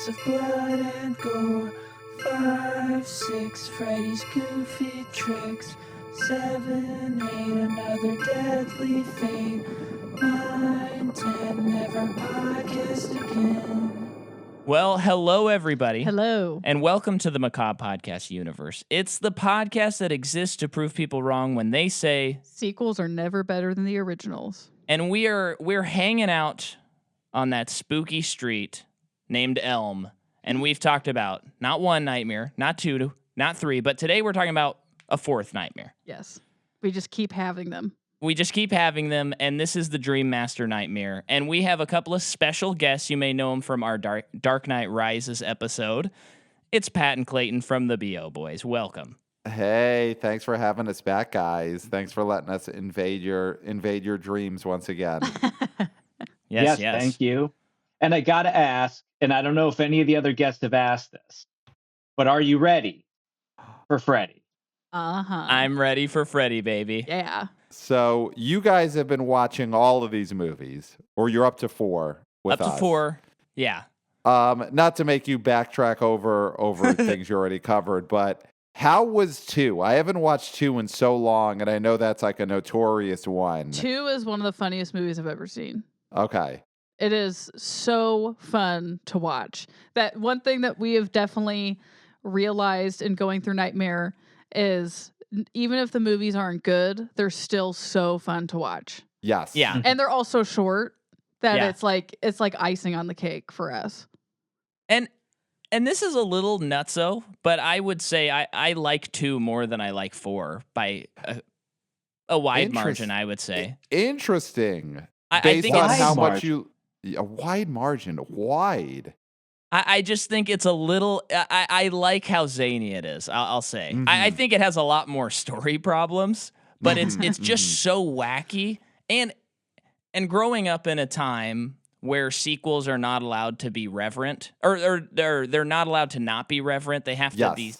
Lots of blood and gore. 5, 6, Freddy's goofy tricks. 7, 8, another deadly fate. 9, 10, never podcast again. Well, hello, everybody. Hello. And welcome to the Macabre Podcast universe. It's the podcast that exists to prove people wrong when they say Sequels are never better than the originals. And we're hanging out on that spooky street named Elm, and we've talked about not one nightmare, not two, not three, but today we're talking about a fourth nightmare. Yes. We just keep having them. We just keep having them, and this is the Dream Master Nightmare. And we have a couple of special guests. You may know them from our Dark Knight Rises episode. It's Pat and Clayton from the B.O. Boys. Welcome. Hey, thanks for having us back, guys. Thanks for letting us invade your dreams once again. Yes. Thank you. And I got to ask, and I don't know if any of the other guests have asked this, but are you ready for Freddy? Uh-huh. I'm ready for Freddy, baby. Yeah. So you guys have been watching all of these movies, or you're up to 4 with us. Up to 4, yeah. Not to make you backtrack over things you already covered, but how was 2? I haven't watched 2 in so long, and I know that's like a notorious one. 2 is one of the funniest movies I've ever seen. Okay. It is so fun to watch. That one thing that we have definitely realized in going through Nightmare is even if the movies aren't good, they're still so fun to watch. Yes. Yeah. And they're all so short that Yeah. it's like icing on the cake for us. And this is a little nutso, but I would say I like 2 more than I like 4 by a wide margin, I would say. Interesting. I Based think on it's how much a wide margin, wide. I just think it's a little. I like how zany it is. I'll say. Mm-hmm. I think it has a lot more story problems, but it's just so wacky. And growing up in a time where sequels are not allowed to be reverent, or they're not allowed to not be reverent. They have to be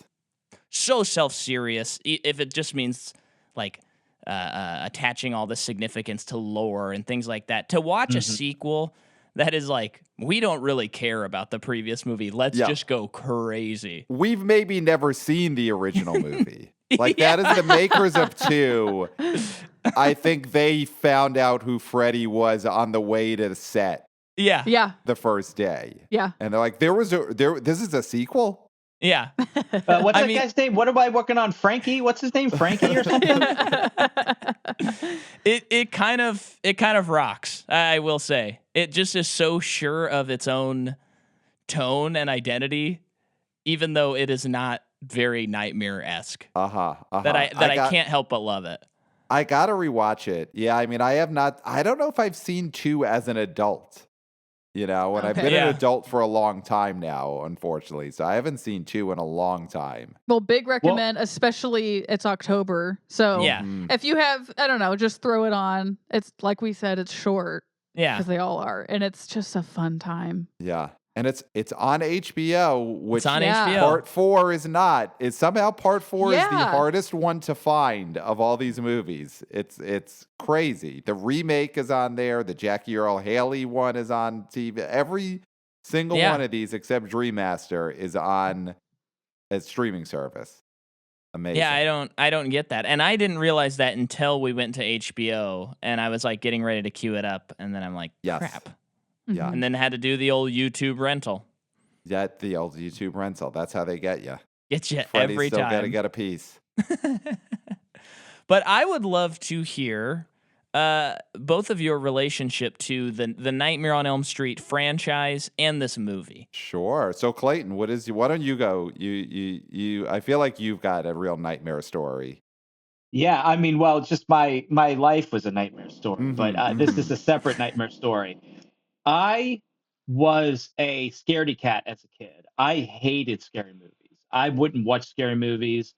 so self-serious. If it just means like attaching all the significance to lore and things like that. To watch a sequel that is like, we don't really care about the previous movie. Let's just go crazy. We've maybe never seen the original movie. That is the makers of 2. I think they found out who Freddy was on the way to the set. Yeah. Yeah. The first day. Yeah. And they're like, this is a sequel? Yeah. What's that guy's name? What am I working on? Frankie? What's his name? Frankie or something? It kind of rocks, I will say. It just is so sure of its own tone and identity, even though it is not very nightmare-esque. That I can't help but love it. I gotta rewatch it. Yeah, I mean, I don't know if I've seen 2 as an adult. And I've been an adult for a long time now, unfortunately. So I haven't seen 2 in a long time. Well, big recommend, especially it's October. So if you have, I don't know, just throw it on. It's like we said, it's short. Yeah. Because they all are. And it's just a fun time. Yeah. And it's on HBO, which it's on HBO. Part 4 is not. It's somehow Part 4 is the Yeah. hardest one to find of all these movies. It's crazy. The remake is on there. The Jackie Earl Haley one is on TV. Every single one of these except Dream Master is on a streaming service. Amazing. Yeah, I don't get that. And I didn't realize that until we went to HBO and I was like getting ready to queue it up, and then I'm like, crap. Yeah. And then had to do the old YouTube rental. Yeah, the old YouTube rental. That's how they get you. Get you Freddy's every still time. got to get a piece. But I would love to hear both of your relationship to the Nightmare on Elm Street franchise and this movie. Sure. So Clayton, why don't you go? You I feel like you've got a real nightmare story. Yeah, I mean, well, it's just my life was a nightmare story, but this is a separate nightmare story. I was a scaredy cat as a kid. I hated scary movies. I wouldn't watch scary movies.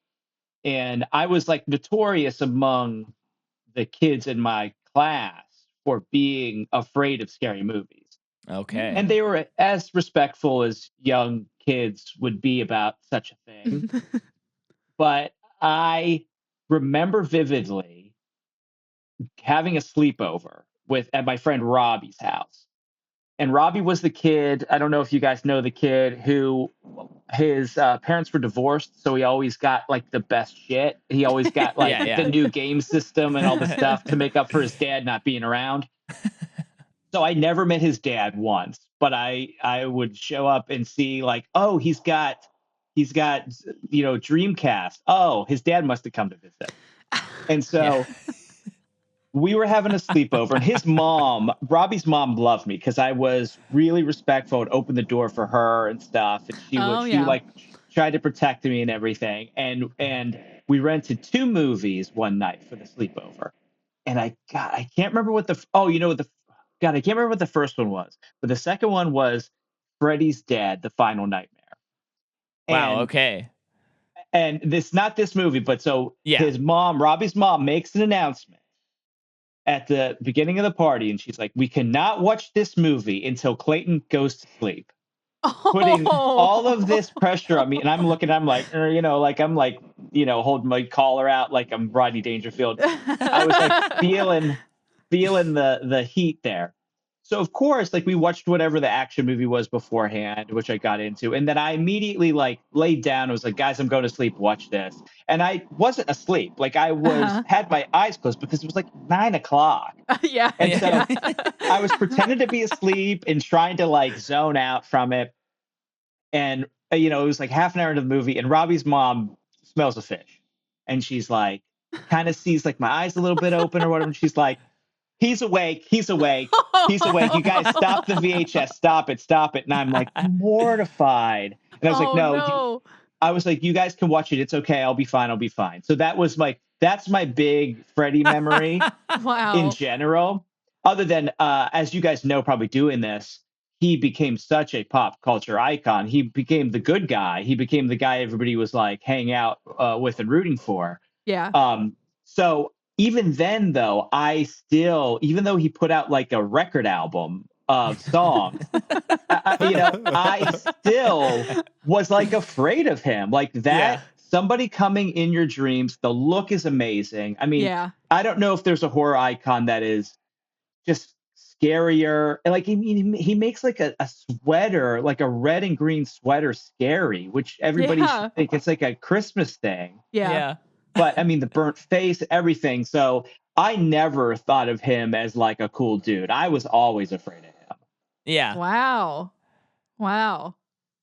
And I was like notorious among the kids in my class for being afraid of scary movies. Okay. And they were as respectful as young kids would be about such a thing. But I remember vividly having a sleepover at my friend Robbie's house. And Robbie was the kid. I don't know if you guys know the kid who his parents were divorced, so he always got like the best shit. He always got like Yeah. the new game system and all the stuff to make up for his dad not being around. So I never met his dad once, but I would show up and see like, oh, he's got Dreamcast. Oh, his dad must have come to visit. And so we were having a sleepover, and his mom, Robbie's mom, loved me because I was really respectful and opened the door for her and stuff. And she like tried to protect me and everything. And we rented 2 movies one night for the sleepover. And I can't remember what I can't remember what the first one was, but the second one was Freddy's Dead: The Final Nightmare. Wow. Okay. And not this movie, but so his mom, Robbie's mom, makes an announcement at the beginning of the party, and she's like, "We cannot watch this movie until Clayton goes to sleep." Putting all of this pressure on me, and I'm looking, I'm like, holding my collar out like I'm Rodney Dangerfield. I was like feeling the heat there. So of course, like we watched whatever the action movie was beforehand, which I got into, and then I immediately like laid down. I was like, guys, I'm going to sleep. Watch this, and I wasn't asleep. Like I had my eyes closed because it was like 9 o'clock. Yeah, and so I was pretending to be asleep and trying to like zone out from it. And it was like half an hour into the movie, and Robbie's mom smells a fish, and she's like, kind of sees like my eyes a little bit open or whatever. And she's like, He's awake. He's awake. He's awake. You guys stop the VHS. Stop it. Stop it. And I'm like mortified. And I was like, no. I was like, you guys can watch it. It's okay. I'll be fine. I'll be fine. So that's my big Freddy memory in general. Other than, as you guys know, probably doing this, he became such a pop culture icon. He became the good guy. He became the guy everybody was like hanging out with and rooting for. Yeah. So even then, though, even though he put out like a record album of songs, I still was like afraid of him. Like that, somebody coming in your dreams, the look is amazing. I mean, I don't know if there's a horror icon that is just scarier. Like, he makes like a sweater, like a red and green sweater scary, which everybody should think it's like a Christmas thing. Yeah. But I mean, the burnt face, everything. So I never thought of him as like a cool dude. I was always afraid of him. Yeah. Wow.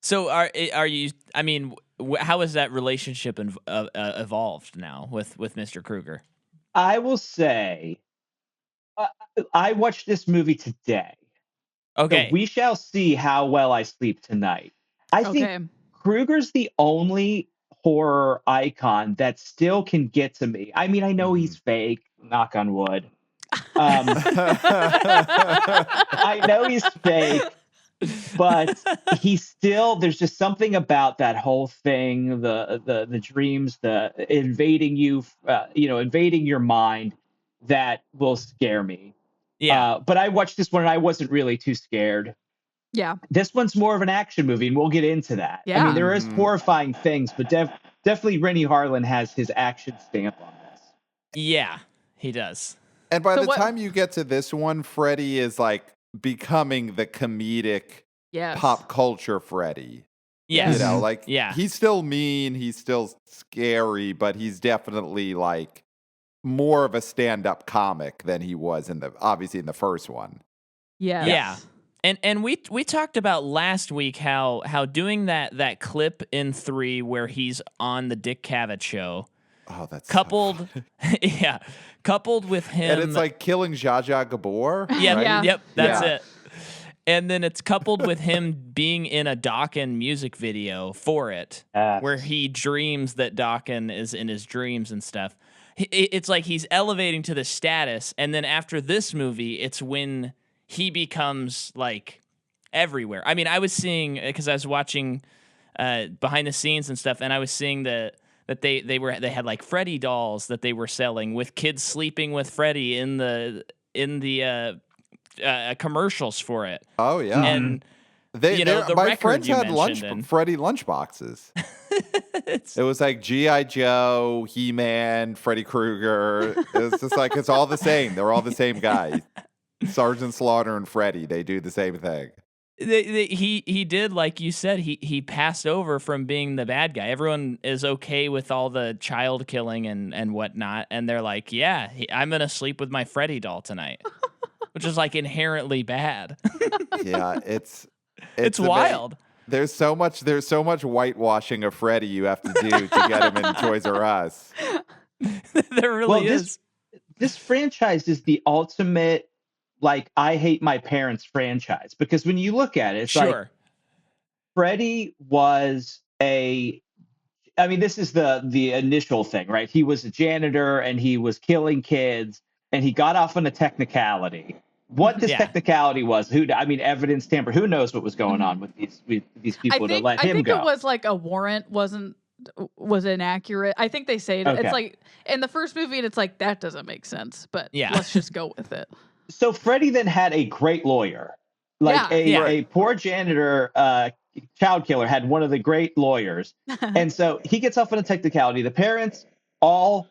So are you? I mean, how has that relationship evolved now with Mr. Krueger? I will say, I watched this movie today. Okay. So we shall see how well I sleep tonight. I think Krueger's the only horror icon that still can get to me. I mean, I know he's fake, knock on wood. I know he's fake, but there's just something about that whole thing, the dreams, the invading you, invading your mind that will scare me. Yeah. But I watched this one and I wasn't really too scared. Yeah. This one's more of an action movie, and we'll get into that. Yeah. I mean, there is horrifying things, but definitely Rennie Harlan has his action stamp on this. Yeah, he does. And by the time you get to this one, Freddy is like becoming the comedic pop culture Freddy. Yes. He's still mean, he's still scary, but he's definitely like more of a stand-up comic than he was obviously in the first one. Yes. Yeah. And we talked about last week how doing that clip in 3 where he's on the Dick Cavett show. Oh, that's coupled with him, and it's like killing Zsa Zsa Gabor. Yeah, right? Yep, that's it. And then it's coupled with him being in a Dokken music video for it, where he dreams that Dokken is in his dreams and stuff. It's like he's elevating to the status, and then after this movie, it's when he becomes like everywhere. I mean, I was seeing, because I was watching behind the scenes and stuff, and I was seeing that they had like Freddy dolls that they were selling with kids sleeping with Freddy in the commercials for it. Oh yeah, and my friends had Freddy lunchboxes. It was like G.I. Joe, He-Man, Freddy Krueger. It was just like it's all the same. They're all the same guy. Sergeant Slaughter and Freddy, they do the same thing. He did, like you said, he passed over from being the bad guy. Everyone is okay with all the child killing and whatnot, and they're like, yeah, I'm gonna sleep with my Freddy doll tonight, which is like inherently bad. Yeah, it's wild. There's so much whitewashing of Freddy you have to do to get him in Toys R Us. There really is. This franchise is the ultimate, like, I hate my parents franchise, because when you look at it, it's like Freddy was this is the initial thing, right? He was a janitor and he was killing kids and he got off on a technicality. What this technicality was, evidence tamper, who knows what was going on with these people to let him go. I think it was like a warrant was inaccurate. I think they say it. Okay. It's like in the first movie, and it's like, that doesn't make sense, but let's just go with it. So Freddy then had a great lawyer, like a poor janitor, child killer had one of the great lawyers. And so he gets off on a technicality. The parents all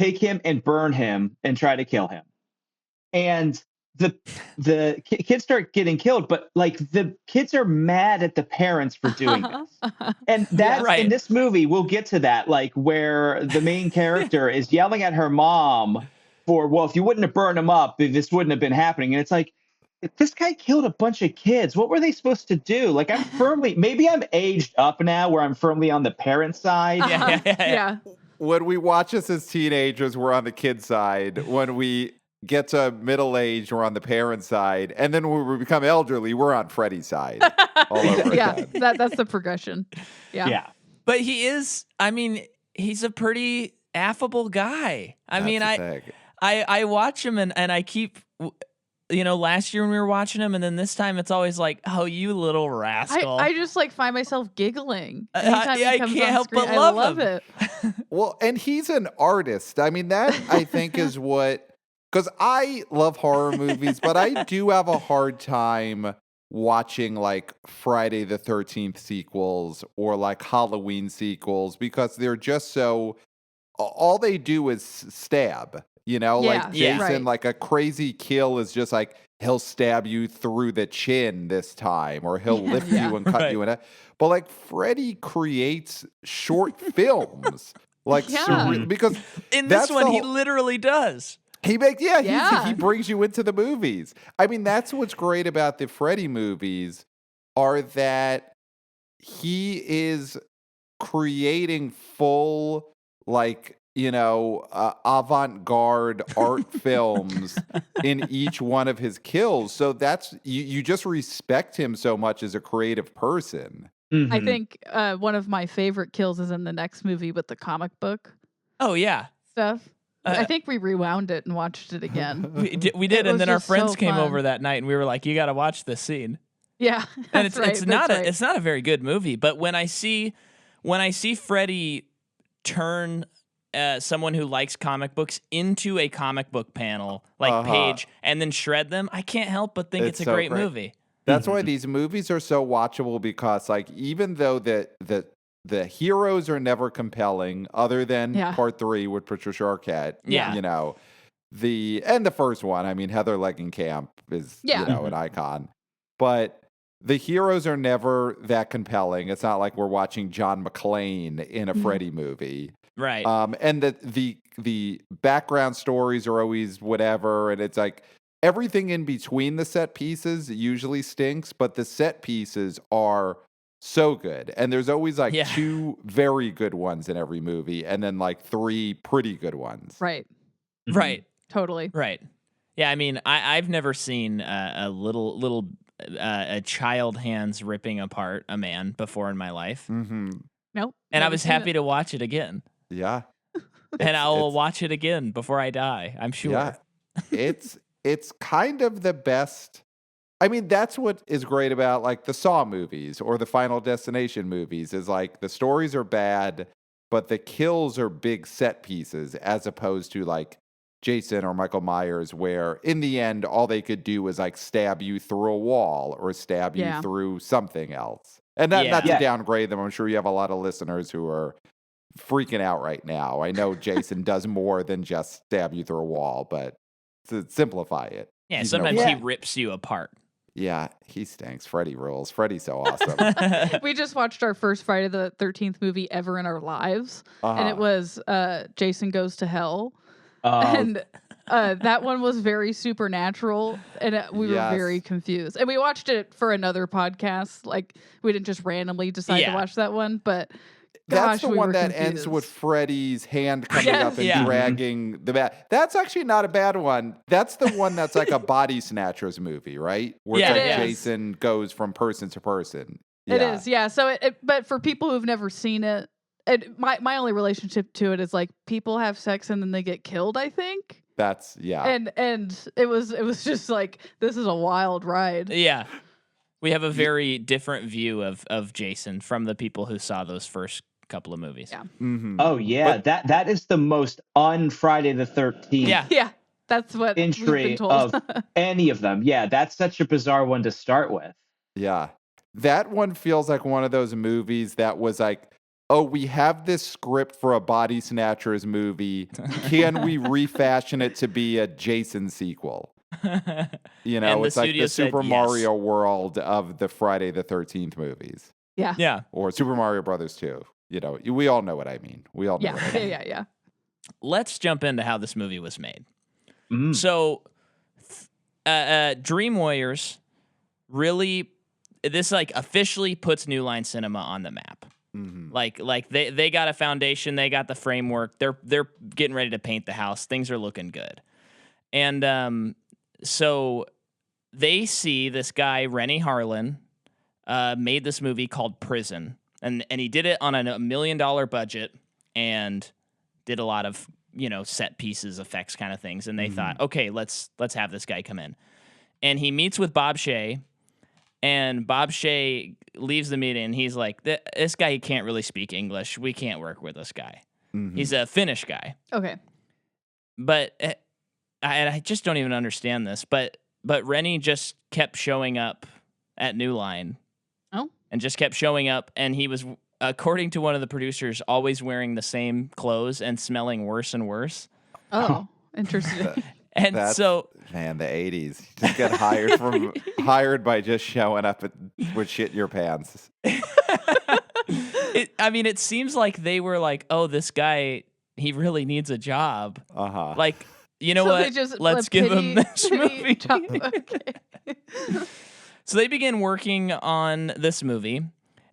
take him and burn him and try to kill him. And the kids start getting killed, but like the kids are mad at the parents for doing this. And that's in this movie, we'll get to that, like where the main character is yelling at her mom for, well, if you wouldn't have burned him up, this wouldn't have been happening. And it's like, this guy killed a bunch of kids. What were they supposed to do? Like, maybe I'm aged up now where I'm firmly on the parent side. Yeah. When we watch this as teenagers, we're on the kid side. When we get to middle age, we're on the parent side. And then when we become elderly, we're on Freddy's side. All over again. That's the progression. Yeah. But he's a pretty affable guy. I watch him and I keep, last year when we were watching him, and then this time it's always like, oh, you little rascal. I just like find myself giggling. I can't help but love it. Well, and he's an artist. I mean, that I think is what, because I love horror movies, but I do have a hard time watching like Friday the 13th sequels or like Halloween sequels, because they're just so, all they do is stab. Like Jason, like a crazy kill is just like, he'll stab you through the chin this time, or he'll lift you and cut you in it. But like Freddy creates short films, like because in this one he literally does. He brings you into the movies. I mean, that's what's great about the Freddy movies, are that he is creating full, like, avant-garde art films in each one of his kills. So that's, you just respect him so much as a creative person. Mm-hmm. I think one of my favorite kills is in the next movie with the comic book. Oh, yeah. Stuff. I think we rewound it and watched it again. We did, and then our friends came over that night, and we were like, "You got to watch this scene." Yeah, and it's not a very good movie, but when I see Freddy turn someone who likes comic books into a comic book panel like page and then shred them, I can't help but think it's a great movie. That's why these movies are so watchable, because like even though the heroes are never compelling, other than part 3 with Patricia Arquette. The first one, I mean, Heather Langenkamp is an icon, but the heroes are never that compelling. It's not like we're watching John McClane in a Freddy movie, right? And the background stories are always whatever, and it's like everything in between the set pieces usually stinks, but the set pieces are so good, and there's always like 2 very good ones in every movie, and then like 3 pretty good ones. Right. Totally. Right. Yeah. I mean, I've never seen a little child hands ripping apart a man before in my life. Mm-hmm. Nope. And I was happy to watch it again. Yeah. And I will watch it again before I die, I'm sure. Yeah. It's kind of the best. I mean, that's what is great about like the Saw movies or the Final Destination movies, is like the stories are bad, but the kills are big set pieces, as opposed to like Jason or Michael Myers, where in the end, all they could do was like stab you through a wall or stab you through something else. And not to downgrade them. I'm sure you have a lot of listeners who are freaking out right now. I know Jason does more than just stab you through a wall, but to simplify it. Yeah, He's sometimes no he fun. rips you apart. Yeah, he stinks. Freddy rules. Freddy's so awesome. We just watched our first Friday the 13th movie ever in our lives, and it Uh-huh. was Jason Goes to Hell. Oh, And that one was very supernatural, and we were very Yes. confused. And we watched it for another podcast. Like, we didn't just randomly decide to Yeah. watch that one, but That's gosh, the we one were that confused. ends with Freddy's hand coming up and Yeah. dragging the bat. That's actually not a bad one. That's the one that's like a body snatchers movie, right? Where Yeah, it's like it is. Jason goes from person to person. It is, yeah. So, but for people who've never seen it, my only relationship to it is like people have sex and then they get killed, I think. That's And it was just like, this is a wild ride. Yeah. We have a very different view of Jason from the people who saw those first couple of movies. Yeah. Mhm. oh yeah, that is the most un-Friday the 13th Yeah. Yeah, that's what we've been entry told. of any of them. Yeah, that's such a bizarre one to start with. Yeah. That one feels like one of those movies that was like, oh, we have this script for a body snatchers movie. Can we refashion it to be a Jason sequel? You know, And the it's like studio the said Super yes. Mario World of the Friday the 13th movies. Yeah. Or Super Mario Brothers 2. You know, we all know what I mean. We all know Yeah, what I mean. yeah. Let's jump into how this movie was made. Mm. So, Dream Warriors really, this like officially puts New Line Cinema on the map. Mhm. Like they got a foundation, they got the framework. They're getting ready to paint the house. Things are looking good. And so they see this guy Rennie Harlan made this movie called Prison, and he did it on a $1 million budget and did a lot of set pieces, effects kind of things. And they thought, okay, let's have this guy come in, and he meets with Bob Shea. And Bob Shea leaves the meeting, and he's like, this guy can't really speak English. We can't work with this guy. Mhm. He's a Finnish guy. Okay. But I just don't even understand this. But Rennie just kept showing up at New Line. Oh. And just kept showing up, and he was, according to one of the producers, always wearing the same clothes and smelling worse and worse. Oh, interesting. And That's- so Man, the 80s. Just get hired by just showing up with shit in your pants. it seems like they were like, oh, this guy, he really needs a job. Uh-huh. Like, you know So they what? just Let's give him this movie. job. Okay. So they begin working on this movie.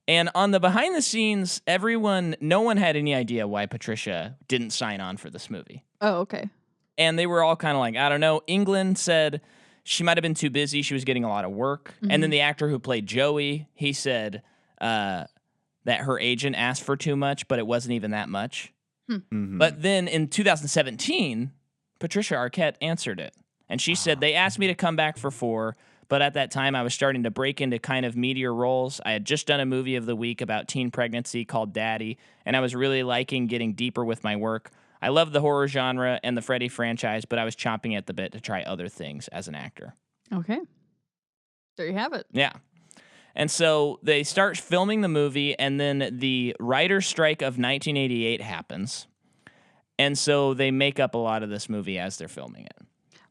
And on the behind the scenes, no one had any idea why Patricia didn't sign on for this movie. Oh, okay. And they were all kind of like, I don't know. England said she might have been too busy. She was getting a lot of work. And then the actor who played Joey, he said that her agent asked for too much, but it wasn't even that much. Mhm. But then in 2017, Patricia Arquette answered it. And she said, they asked me to come back for 4, but at that time I was starting to break into kind of meatier roles. I had just done a movie of the week about teen pregnancy called Daddy, and I was really liking getting deeper with my work. I love the horror genre and the Freddy franchise, but I was chomping at the bit to try other things as an actor. Okay. There you have it. Yeah. And so they start filming the movie, and then the writer's strike of 1988 happens. And so they make up a lot of this movie as they're filming it.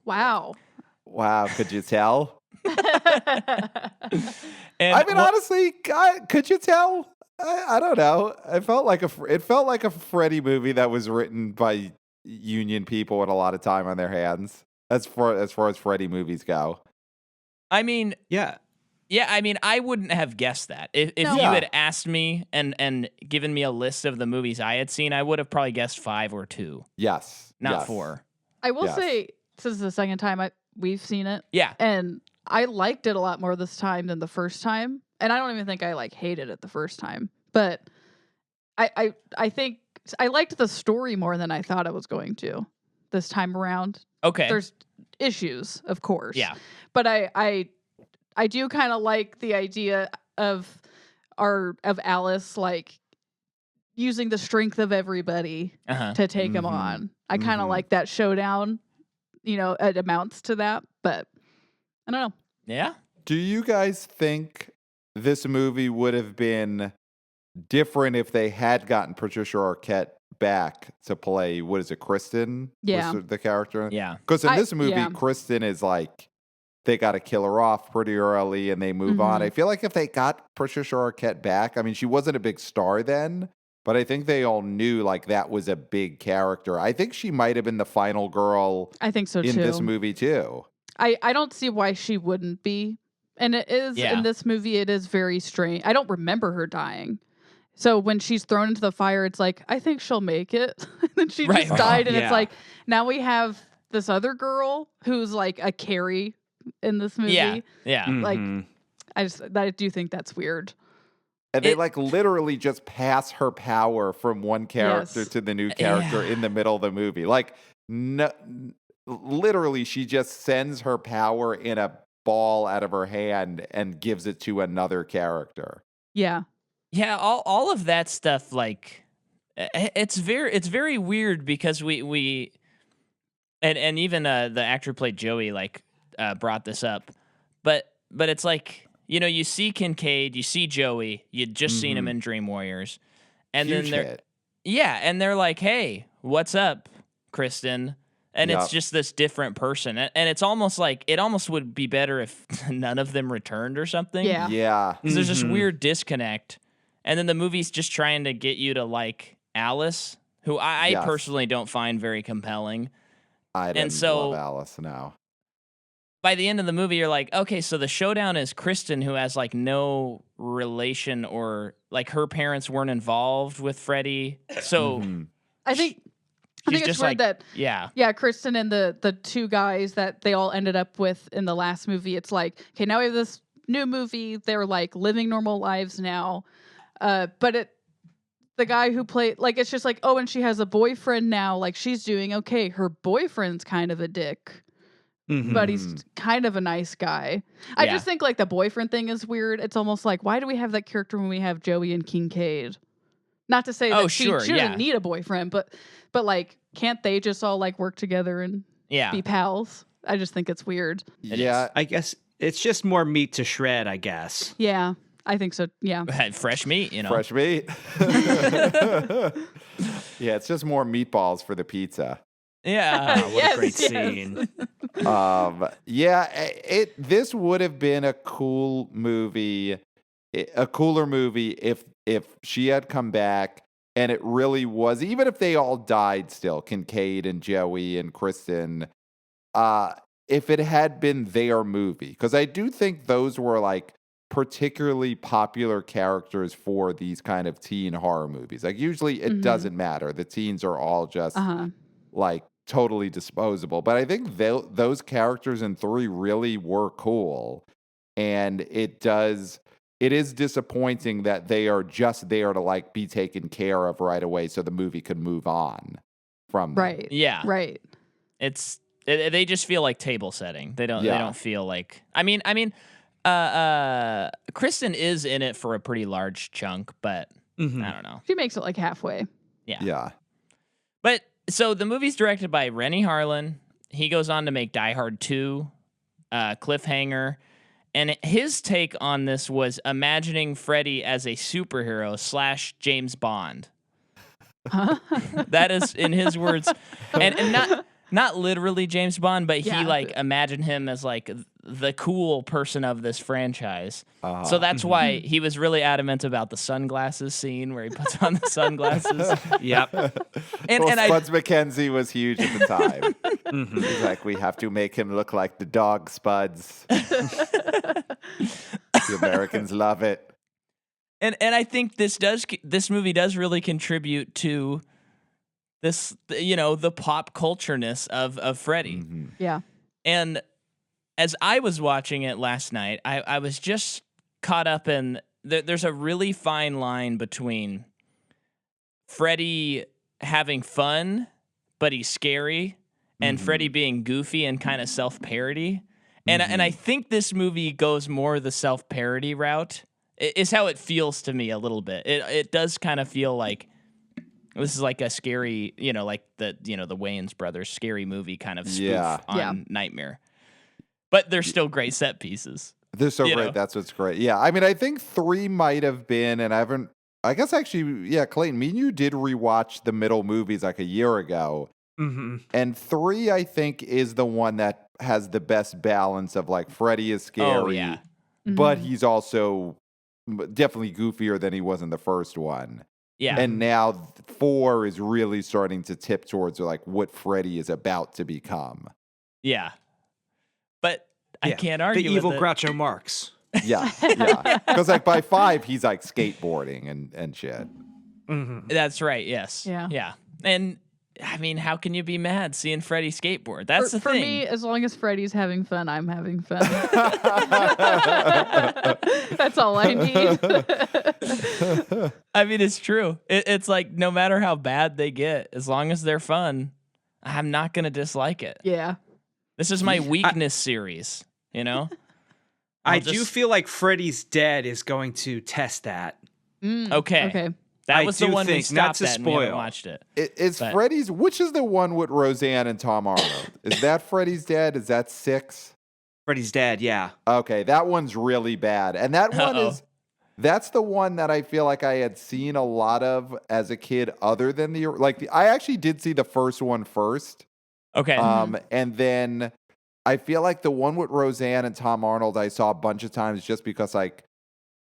Wow. Wow, could you tell? And I mean, honestly, could you tell? I don't know. It felt like a Freddy movie that was written by union people with a lot of time on their hands. As far as Freddy movies go. I mean, Yeah. yeah, I mean, I wouldn't have guessed that. If No. you Yeah. had asked me and given me a list of the movies I had seen, I would have probably guessed 5 or 2, Yes. not yes. 4. I will Yes. say, this is the second time we've seen it, Yeah. and I liked it a lot more this time than the first time. And I don't even think I hated it the first time, but I think I liked the story more than I thought I was going to this time around. Okay. There's issues, of course. Yeah. But I do kind of like the idea of Alice using the strength of everybody Uh-huh. to take him Mhm. on. I kind of Mhm. like that showdown. It amounts to that, but I don't know. Yeah. Do you guys think this movie would have been different if they had gotten Patricia Arquette back to play, what is it, Kristen? Yeah. Was the character? Yeah. Because in I- this movie, yeah. Kristen is they got to kill her off pretty early and they move on. Mhm. I feel like if they got Patricia Arquette back, I mean, she wasn't a big star then, but I think they all knew like that was a big character. I think she might have been the final girl I think so in too. this movie too. I don't see why she wouldn't be. And it is Yeah. in this movie, it is very strange. I don't remember her dying. So when she's thrown into the fire, it's like, I think she'll make it. And then she Right. just died. And Yeah. it's like, now we have this other girl who's like a Carrie in this movie. Yeah. Yeah. Like, Mhm. I do think that's weird. And they It- like literally just pass her power from one character Yes. to the new character Yeah. in the middle of the movie. Like, no, literally, she just sends her power in a ball out of her hand and gives it to another character. Yeah. Yeah, all of that stuff, like it's very weird because we and even the actor who played Joey brought this up, but it's like, you know, you see Kincaid, you see Joey, you'd just seen him in Dream Warriors, and Huge then they're hit. and they're like, hey, what's up, Kristen? And Yup. it's just this different person, and it's almost like it almost would be better if none of them returned or something. Yeah. Yeah. Because there's this Mhm. weird disconnect. And then the movie's just trying to get you to like Alice, who I Yes. personally don't find very compelling. I didn't so- love Alice now. By the end of the movie, you're like, okay, so the showdown is Kristen, who has like no relation or like her parents weren't involved with Freddy. So Mhm. I think she's it's just weird like, that yeah. Kristen and the two guys that they all ended up with in the last movie, it's like, okay, now we have this new movie. They're like living normal lives now. But the guy who played, like, it's just like, oh, and she has a boyfriend now. Like, she's doing okay. Her boyfriend's kind of a dick, Mhm. but he's kind of a nice guy. I Yeah. just think like the boyfriend thing is weird. It's almost like, why do we have that character when we have Joey and Kincaid? Not to say that Oh, she sure, doesn't yeah. need a boyfriend, but like, can't they just all like work together and Yeah. be pals? I just think it's weird. It Yeah. I guess it's just more meat to shred, I guess. Yeah, I think so. Yeah. Had fresh meat, you know. Fresh meat. Yeah, it's just more meatballs for the pizza. Yeah. Oh, what a great scene. This would have been a cool movie, a cooler movie if she had come back and it really was, even if they all died still, Kincaid and Joey and Kristen, if it had been their movie, because I do think those were like particularly popular characters for these kind of teen horror movies. Like usually it Mhm. doesn't matter. The teens are all just Uh-huh. like totally disposable. But I think those characters in 3 really were cool. And it is disappointing that they are just there to like be taken care of right away so the movie could move on from them. Right. Yeah. Right. They just feel like table setting. They don't Yeah. feel like Kristen is in it for a pretty large chunk, but Mhm. I don't know. She makes it like halfway. Yeah. But so the movie's directed by Rennie Harlan. He goes on to make Die Hard 2, Cliffhanger, and his take on this was imagining Freddy as a superhero / James Bond. That is in his words, and not literally James Bond, but Yeah. he like imagined him as like the cool person of this franchise. Uh-huh. So that's why he was really adamant about the sunglasses scene where he puts on the sunglasses. Yep. And I Spuds McKenzie was huge at the time. Mhm. He's like, we have to make him look like the dog Spuds. The Americans love it. and I think this movie does really contribute to this, you know, the pop cultureness of Freddy. Mhm. Yeah. And as I was watching it last night, I was just caught up in there's a really fine line between Freddy having fun, but he's scary, and Freddy being goofy and kind of self-parody. And I think this movie goes more the self-parody route. Is how it feels to me a little bit. It does kind of feel like this is like a scary, you know, like the Wayans brothers scary movie kind of spoof Yeah. on Yeah. Nightmare. But they're still great set pieces. They're so You great. know. That's what's great. Yeah. I mean, I think 3 might have been, and I guess actually, yeah, Clayton, me and you did rewatch the middle movies like a year ago. Mm-hmm. And 3, I think, is the one that has the best balance of like Freddy is scary, Oh, yeah. but Mhm. he's also definitely goofier than he was in the first one. Yeah. And now 4 is really starting to tip towards like what Freddy is about to become. Yeah. But I Yeah. can't The argue evil with it. Groucho Marx. Yeah, yeah. Because like by 5, he's like skateboarding and shit. Mm-hmm. That's right. Yes. Yeah. Yeah. And I mean, how can you be mad seeing Freddy skateboard? That's the For thing. me, as long as Freddy's having fun, I'm having fun. That's all I need. I mean, it's true. It's like no matter how bad they get, as long as they're fun, I'm not gonna dislike it. Yeah. This is my weakness series. You know. I I'll do just- feel like Freddy's Dead is going to test that. Okay. Okay. That I was the do one we think, not stopped to at and we haven't spoil. watched it. Is But- Freddy's, which is the one with Roseanne and Tom Arnold? Is that Freddy's Dead? Is that 6? Freddy's Dead, yeah. Okay, that one's really bad. And that one Uh-oh. that's the one that I feel like I had seen a lot of as a kid other than I actually did see the first one first. Okay. And then I feel like the one with Roseanne and Tom Arnold I saw a bunch of times just because like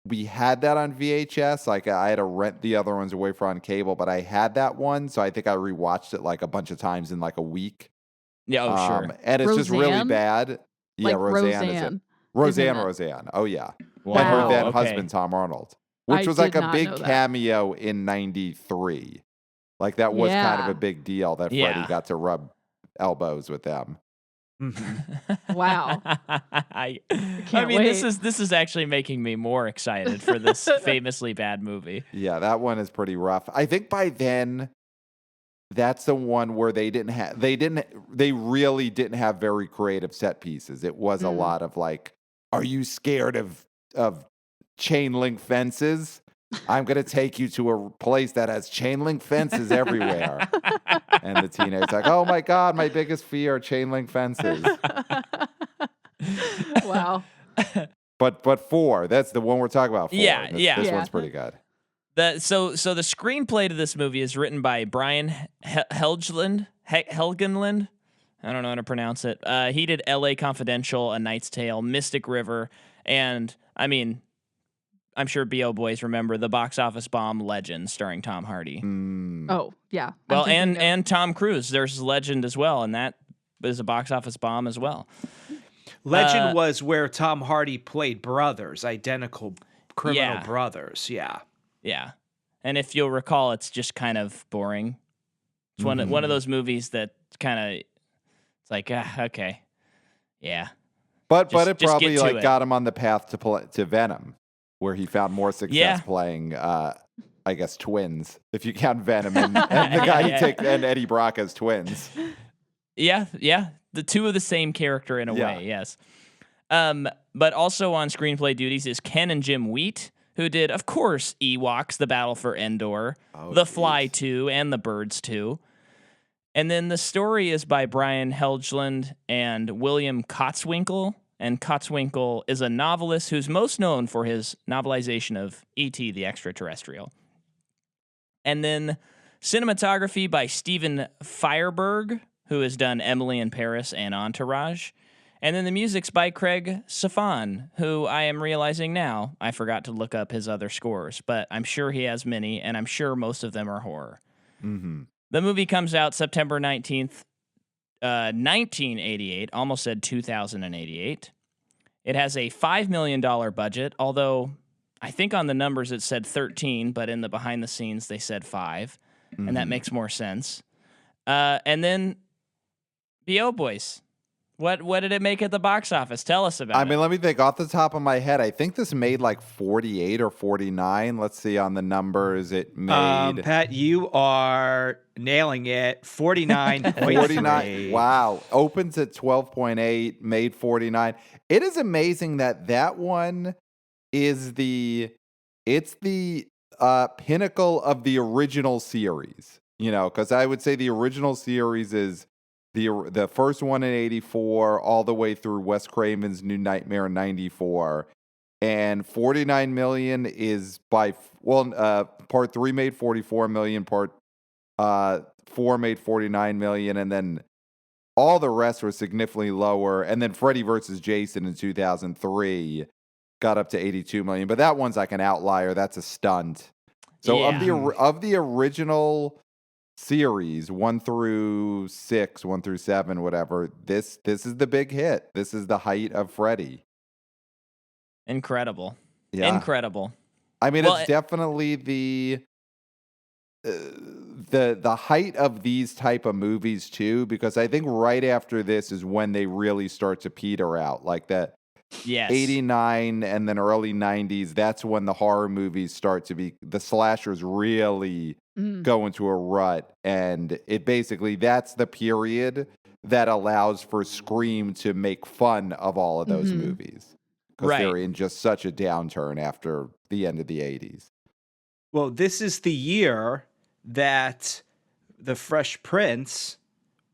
we had that on VHS. Like I had to rent the other ones away from on cable, but I had that one, so I think I rewatched it like a bunch of times in like a week. Yeah. Oh, sure. And it's just really Roseanne? bad. Yeah, Like Roseanne is it. Roseanne. Roseanne, Isn't it? Roseanne. Oh yeah. Wow. And her then okay. husband Tom Arnold, which I was like did a not big know that. cameo in '93. Like that was kind of Yeah. a big deal that Freddie Yeah. got to rub elbows with them. Mm-hmm. Wow. I can't mean, wait. this is actually making me more excited for this famously bad movie. Yeah, that one is pretty rough. I think by then, that's the one where they really didn't have very creative set pieces. It was a lot of like, are you scared of chain link fences? I'm gonna take you to a place that has chain link fences everywhere. And the teenager's like, oh my God, my biggest fear, chain link fences. Wow. But 4, that's the one we're talking about. 4. Yeah, This yeah. one's pretty good. So the screenplay to this movie is written by Brian Helgeland. I don't know how to pronounce it. He did L.A. Confidential, A Knight's Tale, Mystic River, and I mean, I'm sure B.O. boys remember the box office bomb Legend, starring Tom Hardy. Oh, yeah. Well, I'm thinking of- and Tom Cruise. There's Legend as well, and that is a box office bomb as well. Legend was where Tom Hardy played brothers, identical criminal Yeah. brothers. Yeah. Yeah, and if you'll recall, it's just kind of boring. It's one of those movies that kind of it's like okay, yeah. But just it get probably to like it. got him on the path to Venom, where he found more success Yeah. playing, I guess, twins. If you count Venom and the guy Yeah. you take and Eddie Brock as twins. Yeah, the two of the same character in a Yeah. way, yes. But also on screenplay duties is Ken and Jim Wheat, who did, of course, Ewoks, The Battle for Endor, Oh, The geez. Fly 2, and The Birds 2. And then the story is by Brian Helgeland and William Kotzwinkle. And Kotzwinkle is a novelist who's most known for his novelization of E.T. the Extraterrestrial. And then cinematography by Steven Fireberg, who has done Emily in Paris and Entourage. And then the music's by Craig Safan, who I am realizing now I forgot to look up his other scores, but I'm sure he has many, and I'm sure most of them are horror. Mm-hmm. The movie comes out September 19th, 1988, almost said 2088. It has a $5 million budget, although I think on the numbers it said 13, but in the behind the scenes they said 5, and that makes more sense. And then B.O. Boys. What did it make at the box office? Tell us about it. I mean, let me think off the top of my head. I think this made like 48 or 49. Let's see on the numbers. It made Pat, you are nailing it. 49.3. 49. Wow. Opens at 12.8, made 49. It is amazing that one is the pinnacle of the original series. You know, because I would say the original series is the first one in 84 all the way through Wes Craven's New Nightmare in 94. And 49 million is part 3 made 44 million, part 4 made 49 million, and then all the rest were significantly lower. And then Freddy vs. Jason in 2003 got up to 82 million, but that one's like an outlier. That's a stunt. So of the original series 1 through 6, 1 through 7, whatever, this is the big hit. This is the height of Freddy. Incredible. Yeah. Incredible. I mean, it's definitely the height of these type of movies too, because I think right after this is when they really start to peter out, like that. Yes. 89 and then early 90s, that's when the horror movies start to be, the slashers really go into a rut. And it basically, that's the period that allows for Scream to make fun of all of those movies. Because they're in just such a downturn after the end of the 80s. Well, this is the year that the Fresh Prince,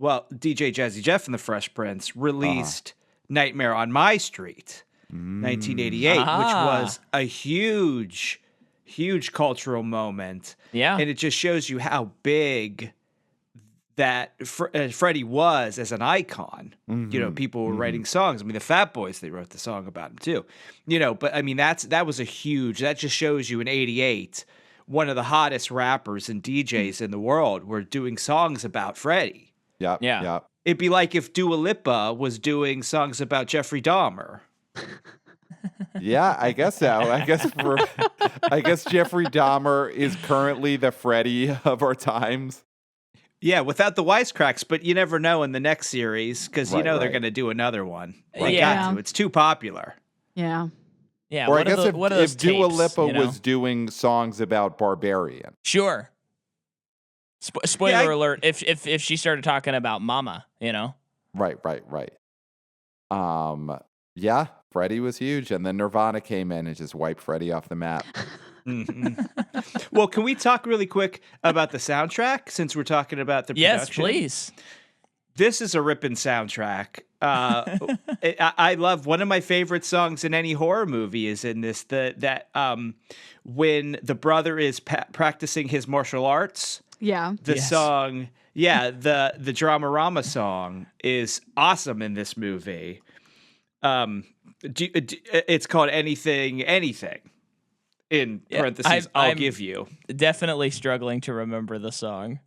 DJ Jazzy Jeff and the Fresh Prince released Nightmare on My Street, 1988, which was a huge cultural moment. Yeah. And it just shows you how big that Freddy was as an icon. You know, people were writing songs. I mean, the Fat Boys, they wrote the song about him too. You know, but I mean, that was that just shows you in 88, one of the hottest rappers and DJs in the world were doing songs about Freddy. Yeah. It'd be like if Dua Lipa was doing songs about Jeffrey Dahmer. Yeah, I guess so. I guess Jeffrey Dahmer is currently the Freddy of our times. Yeah, without the wisecracks, but you never know in the next series because they're going to do another one. They got to. It's too popular. Yeah. Yeah. Or I guess if Dua tapes, Lipa was doing songs about Barbarian. Sure. Spoiler alert, if she started talking about Mama, you know? Right. Yeah, Freddy was huge, and then Nirvana came in and just wiped Freddy off the map. Well, can we talk really quick about the soundtrack since we're talking about the production? Yes, please. This is a ripping soundtrack. I love one of my favorite songs in any horror movie is in this when the brother is practicing his martial arts. Yeah. The song, the Dramarama song is awesome in this movie. It's called Anything in parentheses. I'm give you. Definitely struggling to remember the song.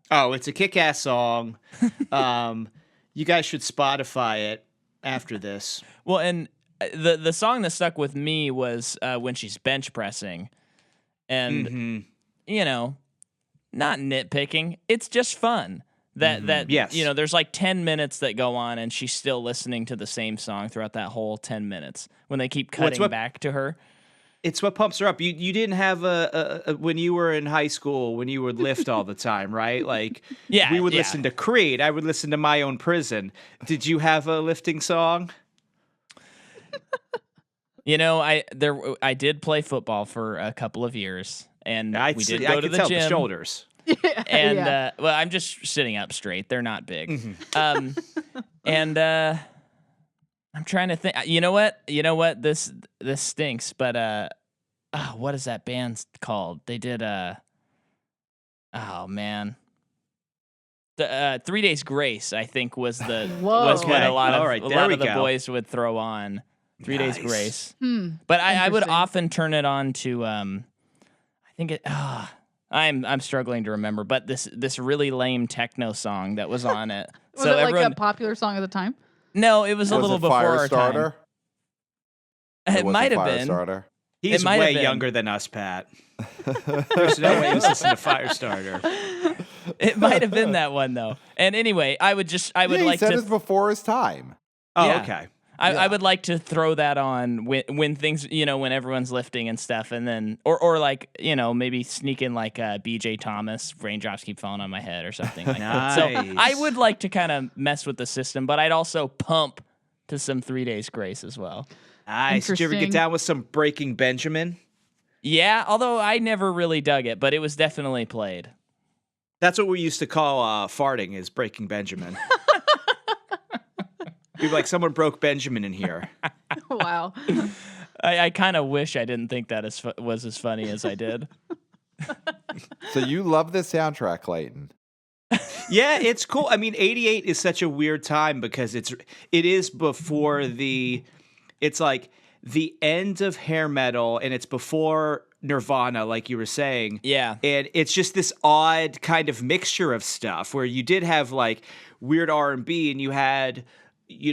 Oh, it's a kick-ass song. You guys should Spotify it after this. Well, and the song that stuck with me was when she's bench pressing, and you know, not nitpicking. It's just fun. Yes. You know, there's like 10 minutes that go on, and she's still listening to the same song throughout that whole 10 minutes when they keep cutting back to her. It's what pumps her up. You didn't have a when you were in high school when you would lift all the time, right? Like, we would listen to Creed. I would listen to My Own Prison. Did you have a lifting song? You know, I did play football for a couple of years, and we did go to the gym. The shoulders. And well, I'm just sitting up straight. They're not big. And I'm trying to think. You know what? This stinks. But what is that band called? They did oh man, the 3 Days Grace. I think was what a lot of the boys would throw on. 3 Days Grace. But I would often turn it on to I think it. I'm struggling to remember, but this really lame techno song that was on it. Was it like a popular song at the time? No, it was a little before our time. It might have been. He's way younger than us, Pat. There's no way he's listening to Firestarter. It might have been that one though. And anyway, I would like to. He said it's before his time. Oh, okay. I would like to throw that on when things, you know, when everyone's lifting and stuff, and then or like, you know, maybe sneak in like BJ Thomas, Raindrops Keep Falling on My Head or something like that. So I would like to kind of mess with the system, but I'd also pump to some 3 Days Grace as well. Nice. Did you ever get down with some Breaking Benjamin? Yeah, although I never really dug it, but it was definitely played. That's what we used to call farting is Breaking Benjamin. You'd be like, someone broke Benjamin in here. Wow. I kind of wish I didn't think that was as funny as I did. So you love the soundtrack, Clayton. Yeah, it's cool. I mean, 88 is such a weird time because it is before it's like the end of hair metal and it's before Nirvana, like you were saying. Yeah. And it's just this odd kind of mixture of stuff where you did have like weird R&B and you had you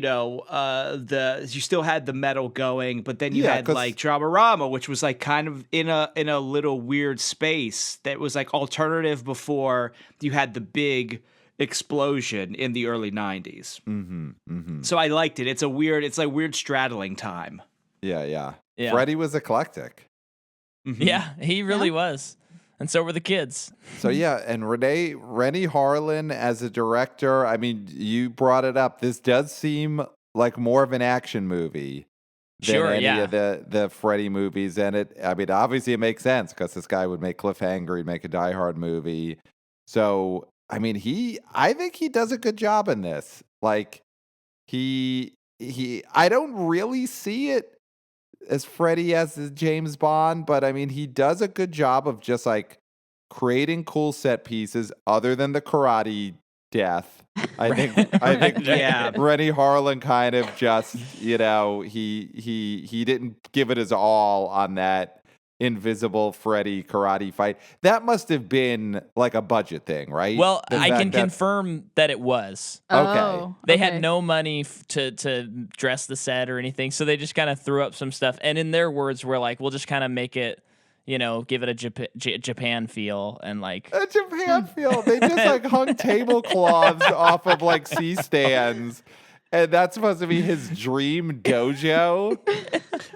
still had the metal going, but then you had like Dramarama, which was like kind of in a little weird space that was like alternative before you had the big explosion in the early 90s. So I liked it. It's like weird straddling time. Yeah. Freddy was eclectic. Yeah, he really was. And so were the kids. So yeah, and Rennie Harlan as a director, I mean, you brought it up. This does seem like more of an action movie than any of the Freddy movies. And obviously it makes sense because this guy would make Cliffhanger, he'd make a Die Hard movie. So, I mean, I think he does a good job in this. Like, I don't really see it as Freddy as James Bond, but I mean, he does a good job of just like creating cool set pieces other than the karate death. I think Rennie Harlan kind of just, he didn't give it his all on that invisible Freddy karate fight. That must have been like a budget thing, right? Well, I can confirm that it was. Okay. They had no money to dress the set or anything, so they just kind of threw up some stuff. And in their words, were like, we'll just kind of make it, give it a Japan feel and like a Japan feel. They just like hung tablecloths off of like C-stands. And that's supposed to be his dream dojo.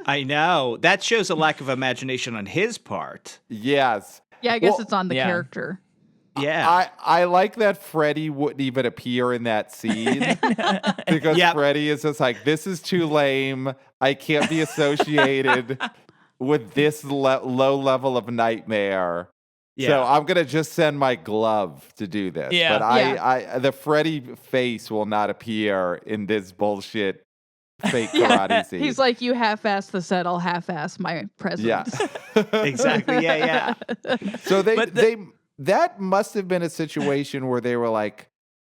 I know. That shows a lack of imagination on his part. Yes. Yeah, I guess it's on the character. Yeah. I like that Freddy wouldn't even appear in that scene. Because Freddy is just like, this is too lame. I can't be associated with this low level of nightmare. Yeah. So I'm going to just send my glove to do this. Yeah. But the Freddy face will not appear in this bullshit fake karate scene. He's like, you half-ass the set, I'll half-ass my presence. Yeah. Exactly. Yeah. So that must have been a situation where they were like,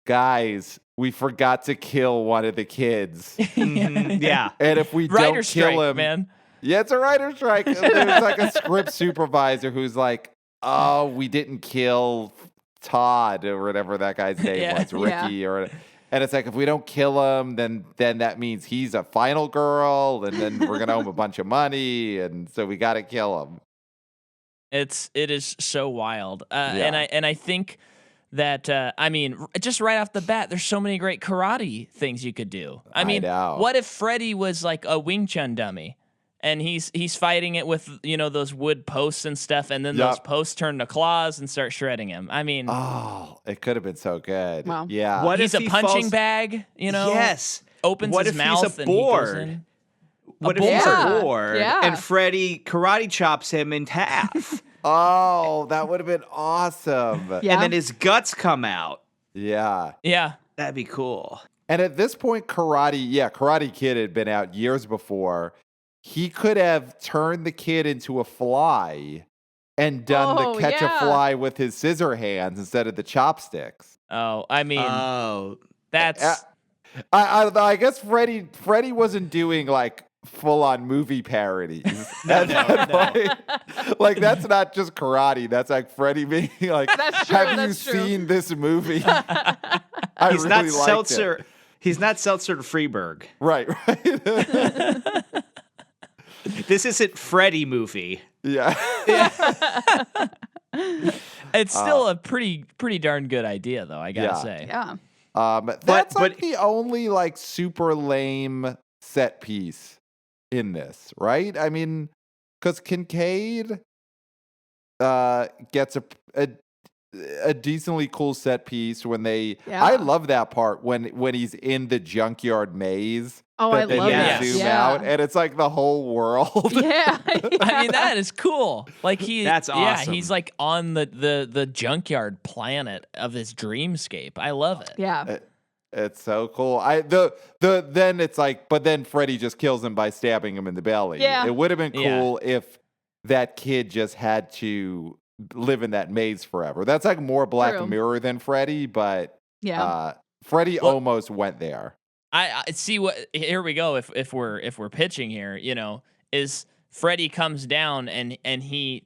guys, we forgot to kill one of the kids. Yeah. And if we don't kill him, man. Yeah, it's a writer's strike. There's like a script supervisor who's like, oh, we didn't kill Todd or whatever that guy's name was, Ricky and it's like, if we don't kill him, then that means he's a final girl, and then we're gonna owe him a bunch of money, and so we got to kill him. It is so wild, and I think that just right off the bat, there's so many great karate things you could do. I mean, what if Freddy was like a Wing Chun dummy? And he's fighting it with, those wood posts and stuff, and then those posts turn to claws and start shredding him. I mean, it could have been so good. Wow. Yeah. What he's a punching bag, Yes. Opens his mouth and board? He goes in. What if he's a board and Freddy karate chops him in half? Oh, that would have been awesome. Yeah. And then his guts come out. Yeah. Yeah. That'd be cool. And at this point, Karate Kid had been out years before. He could have turned the kid into a fly and done the catch a fly with his scissor hands instead of the chopsticks. Oh, I mean, that's. I guess Freddy wasn't doing like full-on movie parodies. Like that's not just karate. That's like Freddy being like, that's true, have you seen this movie? He's not Seltzer. He's not Seltzer to Freeberg. Right. This isn't Freddy movie. Yeah. It's still a pretty darn good idea, though, I gotta say. Yeah. That's like the only like super lame set piece in this, right? I mean, because Kincaid gets a decently cool set piece when they. Yeah. I love that part when he's in the junkyard maze. Oh, I love that. Zoom out, and it's like the whole world. Yeah. I mean, that is cool. Like that's awesome. Yeah, he's like on the junkyard planet of this dreamscape. I love it. Yeah. It's so cool. Then it's like, but then Freddy just kills him by stabbing him in the belly. Yeah. It would have been cool if that kid just had to live in that maze forever. That's like more Black True. Mirror than Freddy, but Yeah. Freddy Well- almost went there. I see what here we go. If we're pitching here, is Freddy comes down and he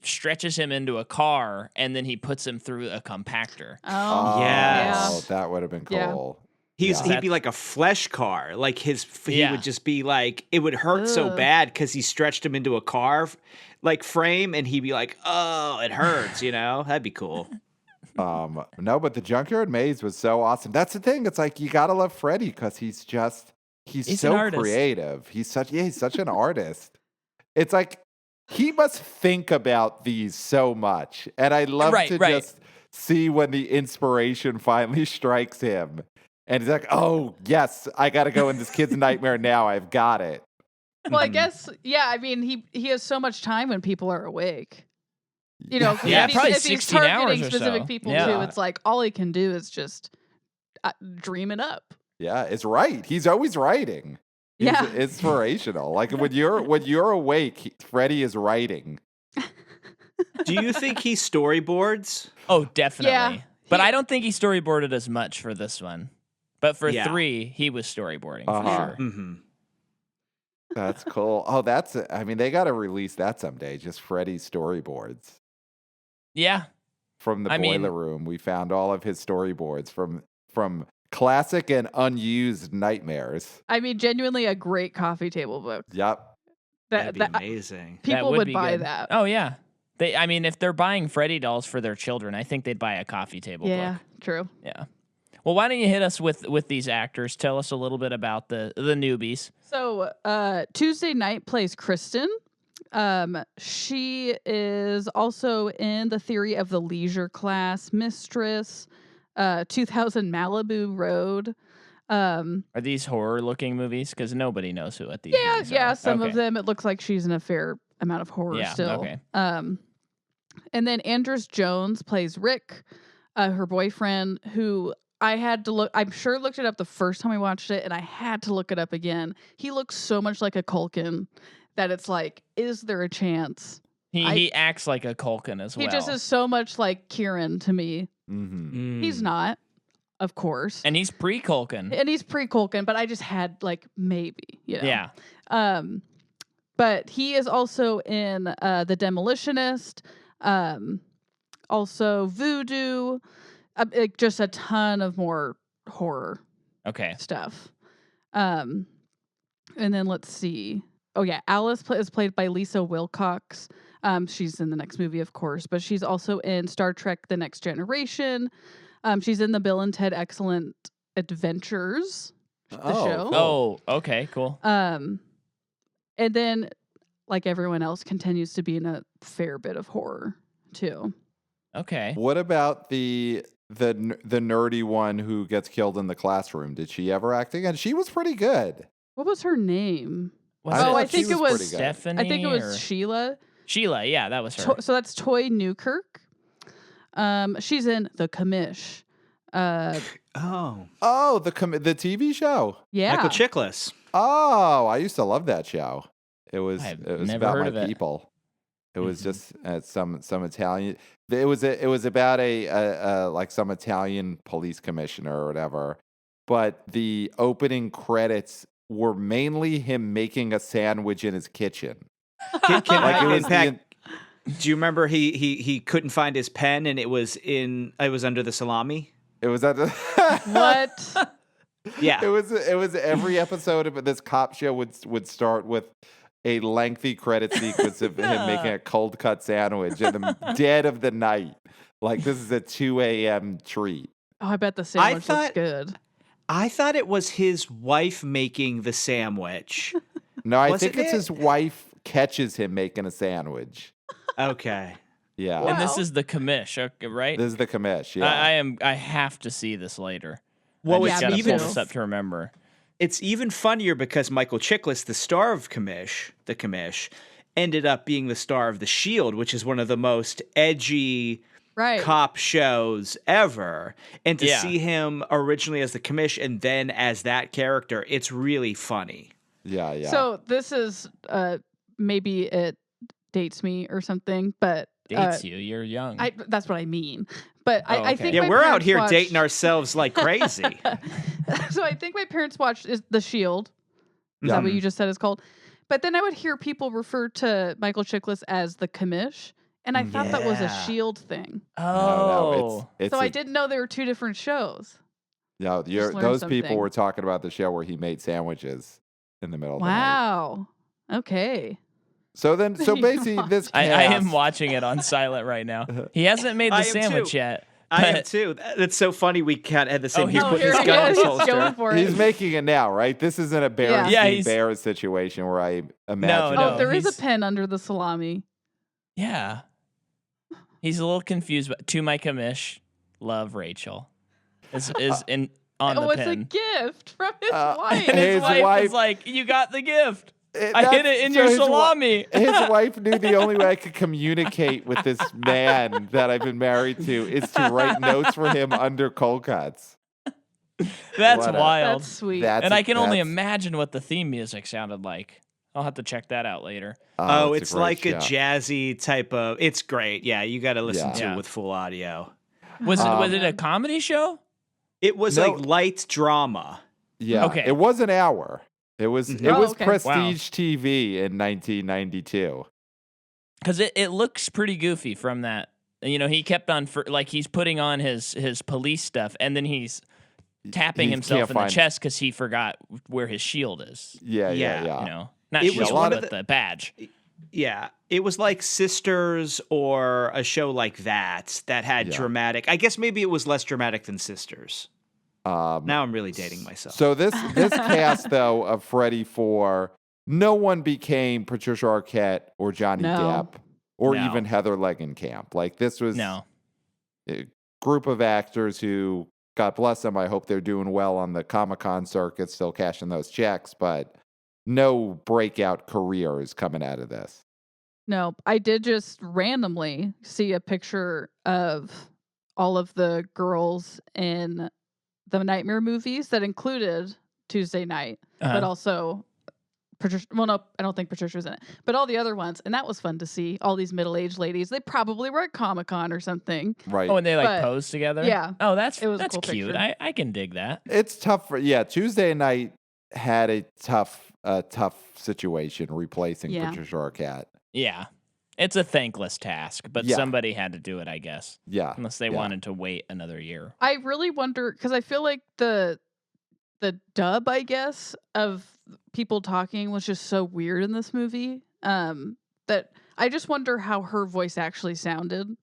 stretches him into a car and then he puts him through a compactor. Oh, Yes. That would have been Yeah. cool. He'd be like a flesh car. Like he would just be like, it would hurt so Ugh. bad because he stretched him into a car like frame, and he'd be like, oh, it hurts, That'd be cool. No, but the Junkyard Maze was so awesome. That's the thing. It's like you gotta love Freddy because he's He's so an artist. creative. He's such an artist. It's like he must think about these so much, and I love to just see when the inspiration finally strikes him, and he's like, "Oh yes, I got to go in this kid's nightmare now. I've got it." Well, I guess, yeah. I mean, he has so much time when people are awake. Yeah, if probably if he's 16 hours targeting or specific so. people Yeah. too, it's like all he can do is just dream it up. Yeah, it's right. He's always writing. He's Yeah. inspirational. Like when you're awake, Freddy is writing. Do you think he storyboards? Oh, definitely. Yeah, But I don't think he storyboarded as much for this one. But for Yeah. 3, he was storyboarding Uh-huh. for sure. Mm-hmm. That's cool. Oh, they got to release that someday. Just Freddy's storyboards Yeah. from the I mean- boiler room. We found all of his storyboards from classic and unused nightmares. I mean, genuinely a great coffee table book. Yep. That'd be That amazing. That people would be buy good. that. Oh, yeah. If they're buying Freddy dolls for their children, I think they'd buy a coffee table Yeah, book. true. Yeah. Well, why don't you hit us with these actors? Tell us a little bit about the newbies. So Tuesday Night plays Kristen. She is also in The Theory of the Leisure Class, Mistress, 2000 Malibu Road. Are these horror-looking movies? Because nobody knows who at these Yeah, movies yeah. are. Some Okay. of them, it looks like she's in a fair amount of horror Yeah, still. okay. And then Andrews Jones plays Rick, her boyfriend, who I had to look. I'm sure looked it up the first time I watched it, and I had to look it up again. He looks so much like a Culkin that it's like, is there a chance? He acts like a Culkin as well. He just is so much like Kieran to me. Mm-hmm. He's not, of course, And he's pre-Culkin. and he's pre-Culkin, but I just had like maybe, Yeah. But he is also in The Demolitionist, also Voodoo, just a ton of more horror Okay. stuff. And then let's see. Oh yeah, Alice is played by Lisa Wilcox. She's in the next movie, of course, but she's also in Star Trek: The Next Generation. She's in the Bill and Ted Excellent Adventures, the show. Cool. Oh, okay, cool. And then, like everyone else, continues to be in a fair bit of horror too. Okay. What about the nerdy one who gets killed in the classroom? Did she ever act again? She was pretty good. What was her name? Was I Oh, thought I she think it was was pretty good. Stephanie. I think it was or- Sheila. Sheila. Yeah, that was her. So that's Toy Newkirk. She's in The Commish. Oh, Oh, the TV show. Yeah. Michael Chiklis. Oh, I used to love that show. It was I've it was never about heard my of it. people. It was Mhm. just some Italian. It was about a like some Italian police commissioner or whatever. But the opening credits were mainly him making a sandwich in his kitchen. Can Like, it I was the impact? Do you remember he couldn't find his pen and it was under the salami? It was at What? Yeah. It was every episode of this cop show would start with a lengthy credit sequence of him making a cold cut sandwich in the dead of the night. Like this is a 2 a.m. treat. Oh, I bet the sandwich looks thought- good. I thought it was his wife making the sandwich. No, I Wasn't think it's it? his wife catches him making a sandwich. Okay. Yeah. And this Wow. is the commish, okay, right? This is the commish. Yeah. I have to see this later. Well, I it's just gotta even pull this up to remember. It's even funnier because Michael Chiklis, the star of the Commish, ended up being the star of The Shield, which is one of the most edgy Right. cop shows ever. And to Yeah. see him originally as the Commish and then as that character, it's really funny. Yeah. So this is maybe it dates me or something, but dates you. You're young. That's what I mean. But Oh, I okay. think Yeah, my we're out parents here watched- dating ourselves like crazy. So I think my parents watched The Shield. Is that what you just said it's called? But then I would hear people refer to Michael Chiklis as the commish, and I thought that was a Yeah. Shield thing. Oh. it's So I didn't know there were two different shows. No, learned those people something. were talking about the show where he made sandwiches in the middle of the night. Wow. Okay. So Then you basically watched. this I cast, am watching it on silent right now. He hasn't made the I am sandwich too. yet. I am but- too. That's so funny. We can't have the same. Oh, He's oh, putting here his he gun in is. his He's going holster. for He's it. making it now, right? This isn't a Bears Yeah, he's- Bears situation where I imagine. No, Oh, there is a he's- pen under the salami. Yeah. He's a little confused, but to my commish, love Rachel. Is in on the Oh, it's a pen. gift from his Uh, wife. And his His wife wife- is like, "You got the gift. I That's- hid it in so your his wi- salami." His wife knew the only way I could communicate with this man that I've been married to is to write notes for him under cold cuts. That's What a- wild. That's sweet. And I can only that's- imagine what the theme music sounded like. I'll have to check that out later. Oh, a it's great like show. a jazzy type of. It's great. Yeah, you got to listen Yeah. to Yeah. it with full audio. Was Um, it a comedy show? It was No. like light drama. Yeah. Okay. It was an hour. It was Mhm. it Oh, was okay. Prestige TV in 1992. Because it looks pretty goofy from that. You know, he kept on like he's putting on his police stuff, and then he's tapping He himself can't in the find- chest because he forgot where his shield is. Yeah. Yeah. You know, not It shield, was one but of the badge. Yeah, it was like Sisters or a show like that had Yeah. dramatic. I guess maybe it was less dramatic than Sisters. Um, Now I'm really dating myself. So this cast though of Freddy 4, no one became Patricia Arquette or Johnny No. Depp or No. even Heather Langenkamp. Like this was No. a group of actors who, God bless them, I hope they're doing well on the Comic-Con circuit, still cashing those checks, but no breakout careers coming out of this. No, I did just randomly see a picture of all of the girls in the Nightmare movies that included Tuesday Night, but Uh-huh. also Patricia. Well, no, I don't think Patricia's in it, but all the other ones, and that was fun to see. All these middle-aged ladies. They probably were at Comic-Con or something. Right. Oh, and they like But- pose together. yeah, Oh, that's it was a cool cute. picture. I can dig that. It's tough for Tuesday Night had a tough situation replacing Yeah. Patricia Arquette. Yeah, it's a thankless task, but Yeah. somebody had to do it, I guess, Yeah. unless they yeah. wanted to wait another year. I really wonder because I feel like the dub, I guess, of people talking was just so weird in this movie. That I just wonder how her voice actually sounded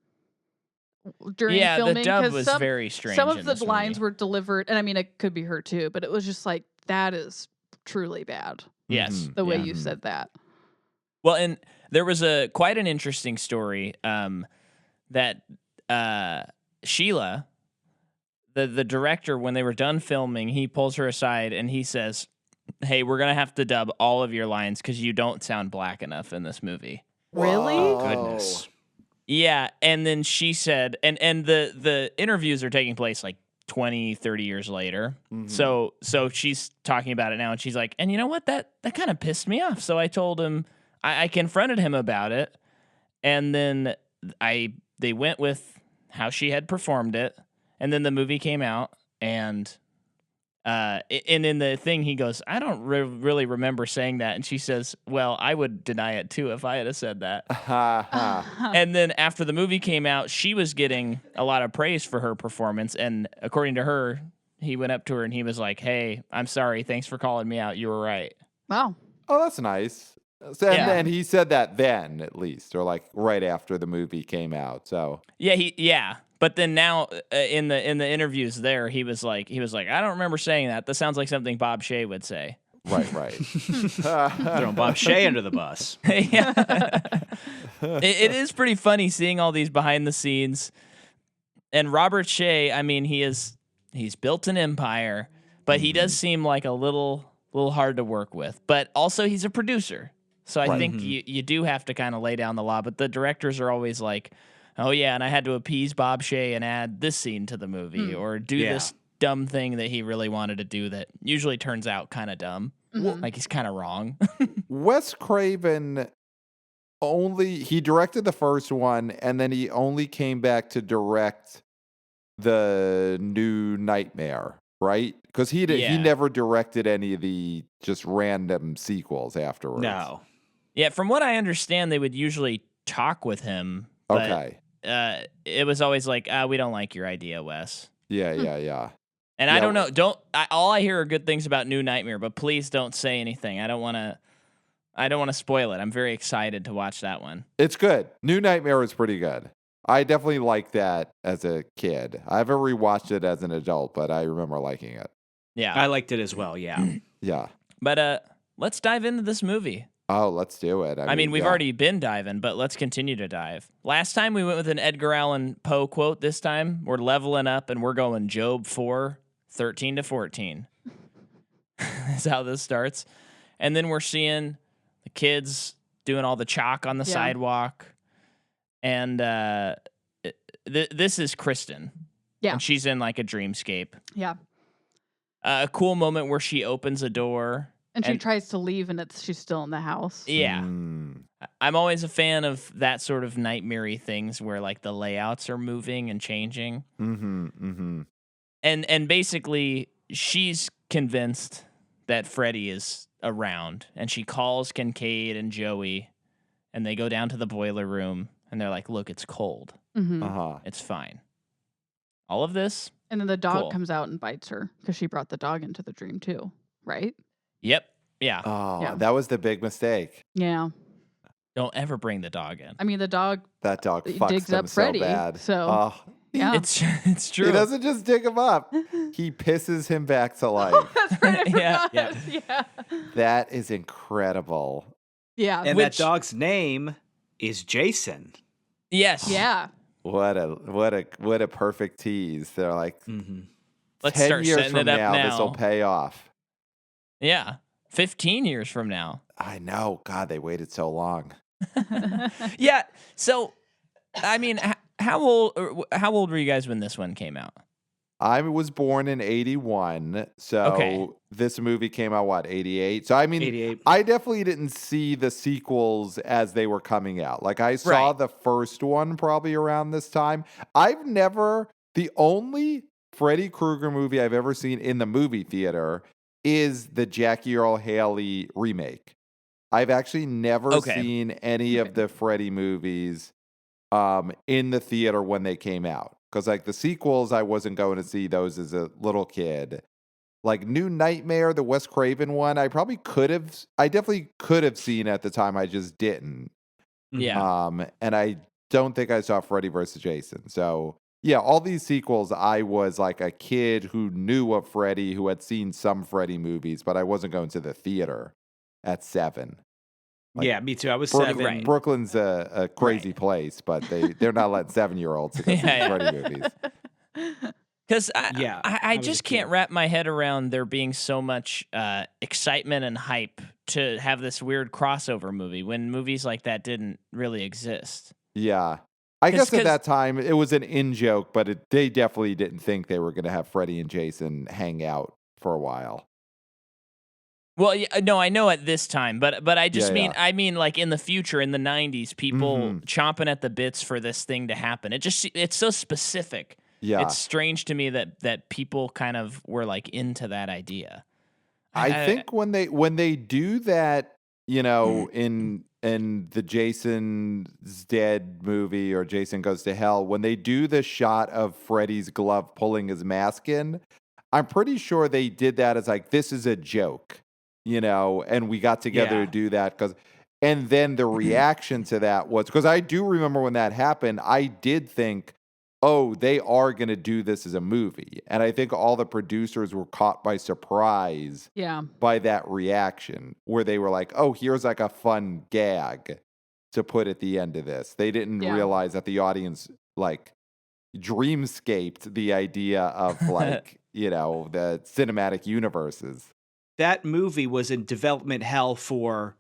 during Yeah, filming. the dub 'cause was some, very strange. some in of the this lines movie. were delivered, and I mean, it could be her too, but it was just like that is truly bad. Yes. Mhm. The way Yeah. you said that. Well, and there was quite an interesting story that Sheila, the director, when they were done filming, he pulls her aside and he says, "Hey, we're gonna have to dub all of your lines because you don't sound black enough in this movie." Really? Whoa. Goodness. Yeah, and then she said, and the interviews are taking place like 20, 30 years later. Mhm. So she's talking about it now, and she's like, and you know what? That kind of pissed me off. So I told him, I confronted him about it, and then they went with how she had performed it, and then the movie came out, and in the thing he goes, I don't really remember saying that, and she says, well, I would deny it too if I had said that. Ha, ha. And then after the movie came out, she was getting a lot of praise for her performance. And according to her, he went up to her and he was like, hey, I'm sorry. Thanks for calling me out. You were right. Wow. Oh, that's nice. So, Yeah. and he said that then, at least, or like right after the movie came out. So Yeah. But then now in the interviews there, he was like, I don't remember saying that. That sounds like something Bob Shea would say. right. Throwing Bob Shea under the bus. Yeah. It is pretty funny seeing all these behind the scenes. And Robert Shea, I mean, he's built an empire, but he does seem like a little hard to work with. But also he's a producer. So I Right. think you do have to kind of lay down the law. But the directors are always like, oh yeah, and I had to appease Bob Shea and add this scene to the movie or do Yeah. this dumb thing that he really wanted to do that usually turns out kind of dumb. Mhm. Like he's kind of wrong. Wes Craven he directed the first one, and then he only came back to direct the New Nightmare, right? Because he never directed any of the just random sequels afterwards. No. Yeah, from what I understand, they would usually talk with him. But, Okay. It was always like, we don't like your idea, Wes. Yeah. And I don't know. All I hear are good things about New Nightmare, but please don't say anything. I don't want to spoil it. I'm very excited to watch that one. It's good. New Nightmare is pretty good. I definitely liked that as a kid. I haven't rewatched it as an adult, but I remember liking it. Yeah. I liked it as well, yeah. Yeah. But let's dive into this movie. Oh, let's do it. I mean, we've already been diving, but let's continue to dive. Last time we went with an Edgar Allan Poe quote. This time we're leveling up and we're going Job 4, 13 to 14. Is how this starts. And then we're seeing the kids doing all the chalk on the sidewalk. And this is Kristen. Yeah. And she's in like a dreamscape. Yeah. A cool moment where she opens a door. And she tries to leave, and she's still in the house. Yeah. I'm always a fan of that sort of nightmare-y things where like the layouts are moving and changing. And basically she's convinced that Freddy is around, and she calls Kincaid and Joey, and they go down to the boiler room, and they're like, look, it's cold. It's fine. All of this. And then the dog Cool. comes out and bites her because she brought the dog into the dream too, right? Yep. Yeah. Oh, Yeah. that was the big mistake. Yeah. Don't ever bring the dog in. I mean, the dog That dog fucks digs them up Freddy. so bad. So, yeah. It's true. He doesn't just dig him up. He pisses him back to life. That's right. I Yeah. forgot. Yeah. That is incredible. Yeah. And Which- that dog's name is Jason. Yes. Yeah. What a perfect tease. They're like, Let's 10 start years setting from it up now. this will pay off. Yeah. 15 years from now. I know. God, they waited so long. Yeah. So, I mean, how old were you guys when this one came out? I was born in 81, so Okay. this movie came out, what, 88? So, I mean, 88. I definitely didn't see the sequels as they were coming out. Like, I saw Right. the first one probably around this time. The only Freddy Krueger movie I've ever seen in the movie theater is the Jackie Earl Haley remake. I've actually never seen any of the Freddy movies in the theater when they came out. Because, like, the sequels, I wasn't going to see those as a little kid. Like, New Nightmare, the Wes Craven one, I definitely could have seen at the time. I just didn't. Yeah. And I don't think I saw Freddy vs. Jason. So, yeah, all these sequels, I was like a kid who knew of Freddy, who had seen some Freddy movies, but I wasn't going to the theater at 7. Like, yeah, me too. I was 7. Right. Brooklyn's a crazy place, but they're not letting 7-year-olds go see Freddy movies. Because Yeah, I I was a just kid. can't wrap my head around there being so much excitement and hype to have this weird crossover movie when movies like that didn't really exist. Yeah. I guess 'Cause- at that time it was an in-joke, but they definitely didn't think they were going to have Freddy and Jason hang out for a while. Well, yeah, no, I know at this time, but I just Yeah, I mean like in the future, in the 90s, people chomping at the bits for this thing to happen. It's so specific. Yeah. It's strange to me that people kind of were like into that idea. I think when they do that, you know, in the Jason's Dead movie or Jason Goes to Hell, when they do the shot of Freddy's glove pulling his mask in, I'm pretty sure they did that as like, this is a joke, you know, and we got together to do that and then the reaction to that was, because I do remember when that happened, I did think, oh, they are going to do this as a movie. And I think all the producers were caught by surprise Yeah. by that reaction where they were like, oh, here's like a fun gag to put at the end of this. They didn't realize that the audience like dreamscaped the idea of like, you know, the cinematic universes. That movie was in development hell for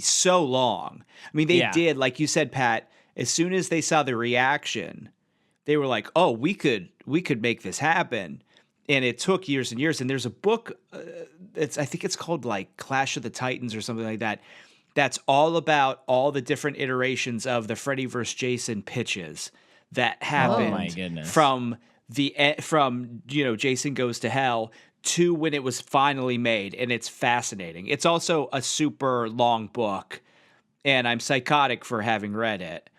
so long. I mean, they did, like you said, Pat, as soon as they saw the reaction, they were like, oh, we could make this happen. And it took years and years. And there's a book, I think it's called like Clash of the Titans or something like that. that's all about all the different iterations of the Freddy vs. Jason pitches that happened my goodness. from Jason Goes to Hell to when it was finally made, and it's fascinating. It's also a super long book, and I'm psychotic for having read it.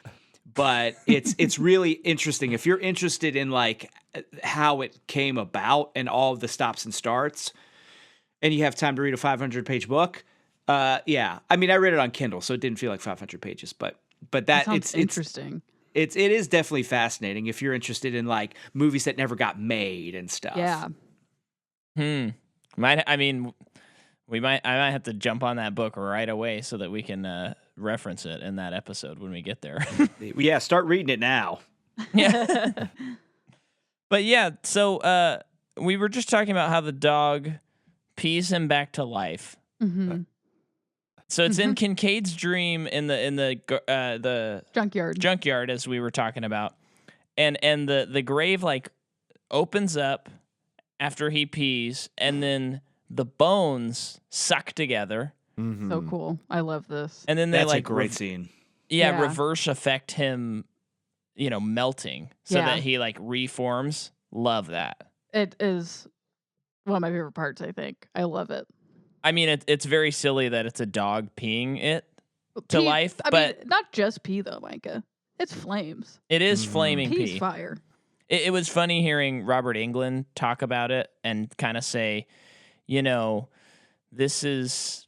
But it's really interesting. If you're interested in like how it came about and all of the stops and starts, and you have time to read a 500-page book, yeah. I mean, I read it on Kindle, so it didn't feel like 500 pages, but that sounds interesting. It is definitely fascinating if you're interested in like movies that never got made and stuff. Yeah. I might have to jump on that book right away so that we can reference it in that episode when we get there. Yeah, start reading it now. Yeah. But yeah, so we were just talking about how the dog pees him back to life. Mm-hmm. So it's in Kincaid's dream in the junkyard, as we were talking about, and the grave like opens up after he pees, and then the bones suck together. Mm-hmm. So cool. I love this. And then they That's like a great scene. Yeah, Yeah. reverse affect him, melting so Yeah. that he like reforms. Love that. It is one of my favorite parts, I think. I love it. I mean, it's very silly that it's a dog peeing it to Pee- life, I but mean, not just pee though, Micah. It's flames. it is Mhm. flaming Pee's pee. fire. It was funny hearing Robert Englund talk about it and kind of say, this is,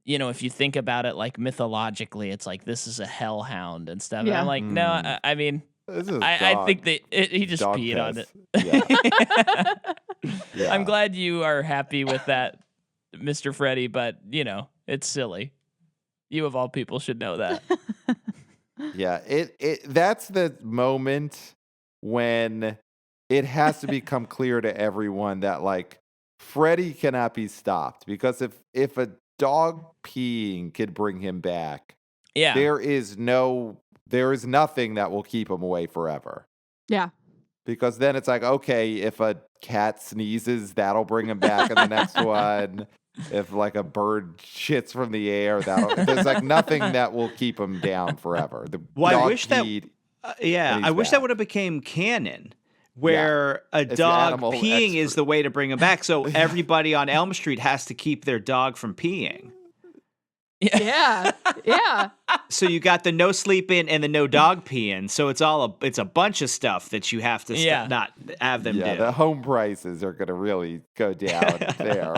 if you think about it like mythologically, it's like this is a hellhound and stuff. And Yeah. I'm like, no, I mean, This is I think that he just dog peed on it. piss. Yeah. Yeah. I'm glad you are happy with that, Mr. Freddy, but it's silly. You of all people should know that. Yeah, that's the moment when it has to become clear to everyone that like Freddy cannot be stopped, because if a dog peeing could bring him back, Yeah. there is nothing that will keep him away forever. Yeah. Because then it's like, okay, if a cat sneezes, that'll bring him back in the next one. If like a bird shits from the air, there's like nothing that will keep him down forever. The Well, dog I wish that peed, yeah, and I he's wish back. that would have became canon, where a It's dog animal peeing is expert. the way to bring him back. So everybody on Elm Street has to keep their dog from peeing. Yeah. Yeah. So you got the no sleep in and the no dog peeing. So it's a bunch of stuff that you have to not have them Yeah, do. the home prices are going to really go down there.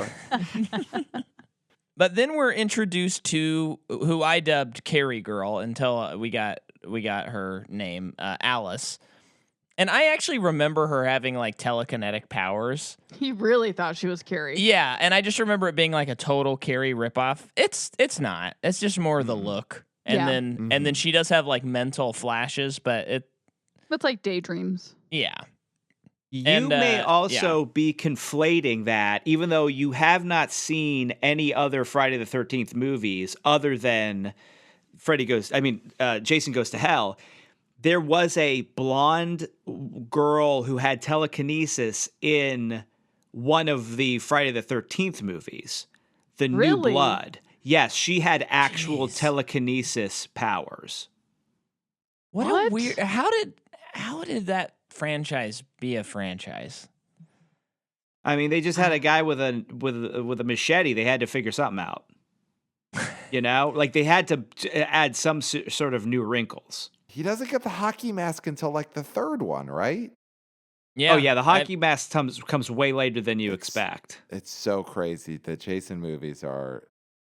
But then we're introduced to who I dubbed Carrie Girl until we got her name, Alice. And I actually remember her having like telekinetic powers. He really thought she was Carrie. Yeah, and I just remember it being like a total Carrie ripoff. It's not. It's just more the look. And Yeah. then she does have like mental flashes, but It's like daydreams. yeah. You And, may also be conflating that, even though you have not seen any other Friday the 13th movies other than Jason Goes to Hell. There was a blonde girl who had telekinesis in one of the Friday the 13th movies, The New Really? Blood. Yes, she had actual Jeez. telekinesis powers. What a What? weird. How did that franchise be a franchise? I mean, they just had a guy with a machete. They had to figure something out. Like they had to add some sort of new wrinkles. He doesn't get the hockey mask until like the third one, right? Yeah. Oh yeah, the hockey mask comes way later than you expect. It's so crazy. The Jason movies are,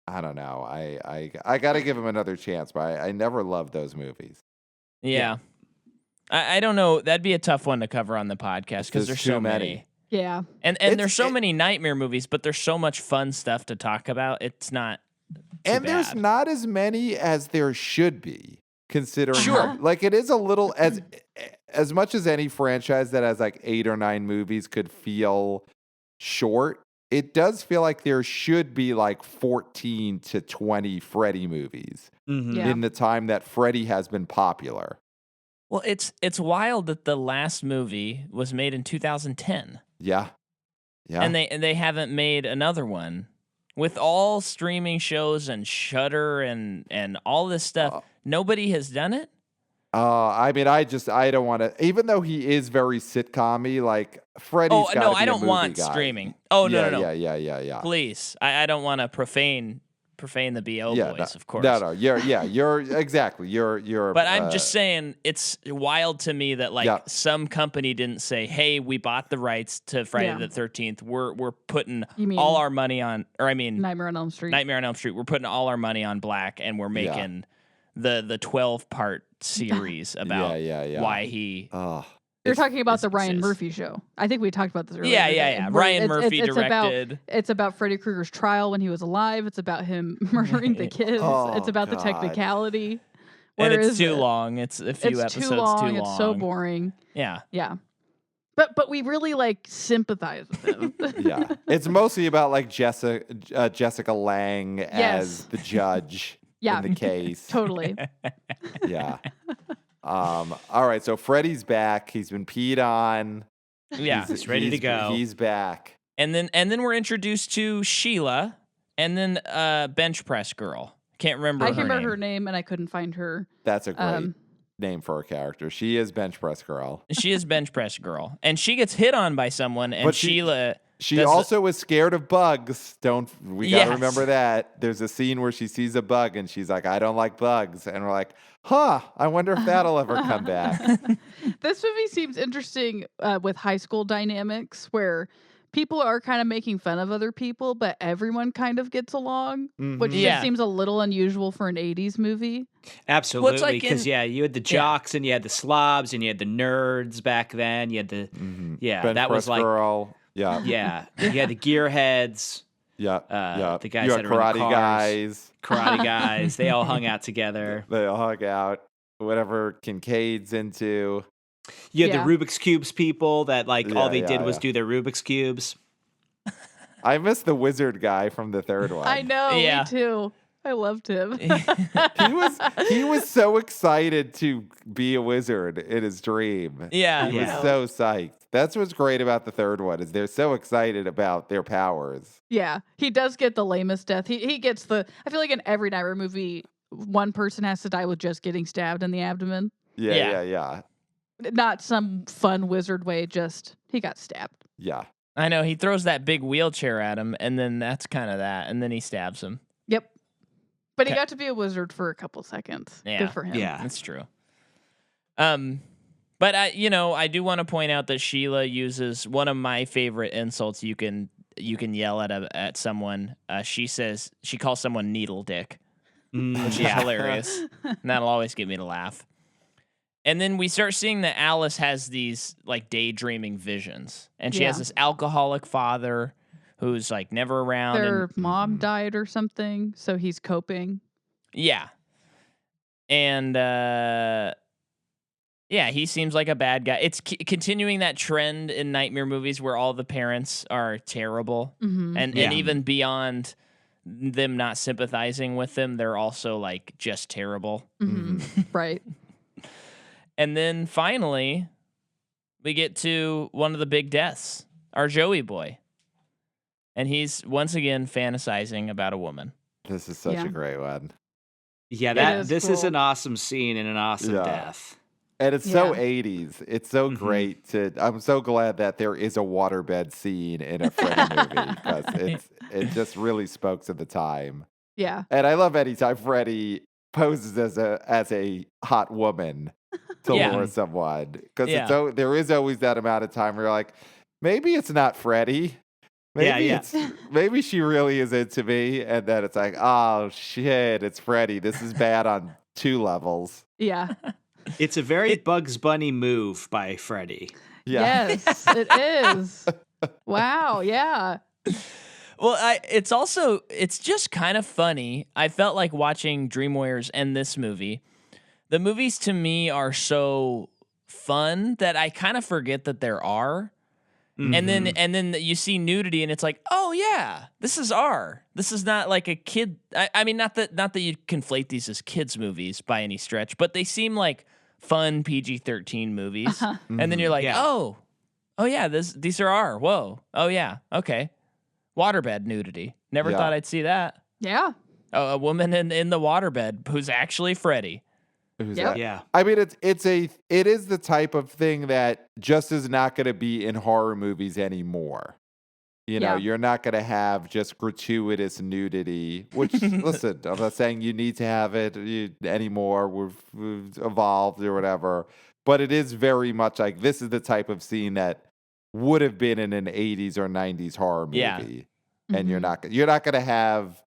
I don't know. I got to give him another chance, but I never loved those movies. Yeah. I don't know. That'd be a tough one to cover on the podcast because there's too so many. Yeah. And there's so many nightmare movies, but there's so much fun stuff to talk about. It's not And too there's bad. not as many as there should be, considering Sure. how, like it is a little as much as any franchise that has like 8 or 9 movies could feel short. It does feel like there should be like 14 to 20 Freddy movies Mhm. Yeah. in the time that Freddy has been popular. Well, it's wild that the last movie was made in 2010, Yeah. Yeah. and they haven't made another one with all streaming shows and Shudder and all this stuff, nobody has done it. I mean, I don't want to. Even though he is very sitcom-y, like Freddy's. Oh no, I don't want guy. streaming. Oh no, no. Yeah. Please, I don't want to profane the BO boys, of course. No, you're exactly. You're. But I'm just saying, it's wild to me that some company didn't say, "Hey, we bought the rights to Friday the 13th. We're putting all our money on," or I mean, Nightmare on Elm Street. Nightmare on Elm Street. We're putting all our money on Black, and we're making the 12-part series about why he. You're talking about the Ryan Murphy show. I think we talked about this earlier. Yeah. Ryan Murphy directed. It's about Freddy Krueger's trial when he was alive. It's about him murdering the kids. It's about the technicality. And it's too long. It's a few episodes too long. It's so boring. Yeah. But we really sympathize with him. Yeah. It's mostly about Jessica Lange as the judge in the case. Totally. Yeah. All right, so Freddy's back. He's been peed on. Yeah, he's ready to go. He's back. And then we're introduced to Sheila, and then bench press girl. Can't remember. I remember her name, and I couldn't find her. That's a great name for a character. She is bench press girl. She is bench press girl, and she gets hit on by someone, and Sheila. She also is scared of bugs. We gotta remember that. There's a scene where she sees a bug and she's like, "I don't like bugs," and we're like, I wonder if that'll ever come back. This movie seems interesting with high school dynamics, where people are kind of making fun of other people, but everyone kind of gets along, which just seems a little unusual for an 80s movie. Absolutely, because you had the jocks and you had the slobs and you had the nerds back then. You had the that was like girl. Yeah. You had the gearheads. Yeah. The guys that are karate guys. Karate guys. They all hung out together. They all hung out. Whatever Kincaid's into. You had the Rubik's Cubes people that all they did was do their Rubik's Cubes. I miss the wizard guy from the third one. I know, me too. I loved him. he was so excited to be a wizard in his dream. Yeah. He was so psyched. That's what's great about the third one is they're so excited about their powers. Yeah. He does get the lamest death. He gets I feel like in every Nightmare movie, one person has to die with just getting stabbed in the abdomen. Yeah. Not some fun wizard way, just he got stabbed. Yeah. I know. He throws that big wheelchair at him, and then that's kind of that, and then he stabs him. Yep. But he got to be a wizard for a couple seconds. Yeah. Good for him. Yeah, that's true. But I do want to point out that Sheila uses one of my favorite insults you can yell at someone. She calls someone needle dick, which is hilarious, and that'll always get me to laugh. And then we start seeing that Alice has these daydreaming visions, and she has this alcoholic father who's never around. Their mom died or something, so he's coping. Yeah. And he seems like a bad guy. It's continuing that trend in nightmare movies where all the parents are terrible, and even beyond them not sympathizing with them, they're also just terrible. Right. And then finally, we get to one of the big deaths, our Joey boy. And he's once again fantasizing about a woman. This is such a great one. Yeah, this is an awesome scene and an awesome death. And it's so 80s. It's so great I'm so glad that there is a waterbed scene in a Freddy movie because it just really spoke to the time. Yeah. And I love anytime Freddy poses as a hot woman to lure someone. Because there is always that amount of time where you're like, maybe it's not Freddy. Maybe she really is into me. And then it's like, oh shit, it's Freddy. This is bad on 2 levels. Yeah. It's a very Bugs Bunny move by Freddy. Yeah. Yes, it is. Wow, yeah. Well, it's just kind of funny. I felt like watching Dream Warriors and this movie. The movies to me are so fun that I kind of forget that there are. And then you see nudity and it's like, oh yeah, this is R. This is not like a kid. I mean, not that you conflate these as kids movies by any stretch, but they seem like fun PG-13 movies. And then you're like, oh yeah, these are R. Whoa. Oh yeah. Okay. Waterbed nudity. Never Yeah. thought I'd see that. Yeah. A woman in the waterbed who's actually Freddy. Who's Yep. that? Yeah. I mean, it is the type of thing that just is not going to be in horror movies anymore. You know, Yeah. you're not going to have just gratuitous nudity, which, listen, I'm not saying you need to have it anymore. We've evolved or whatever. But it is very much like this is the type of scene that would have been in an 80s or 90s horror movie. Yeah. And you're not going to have,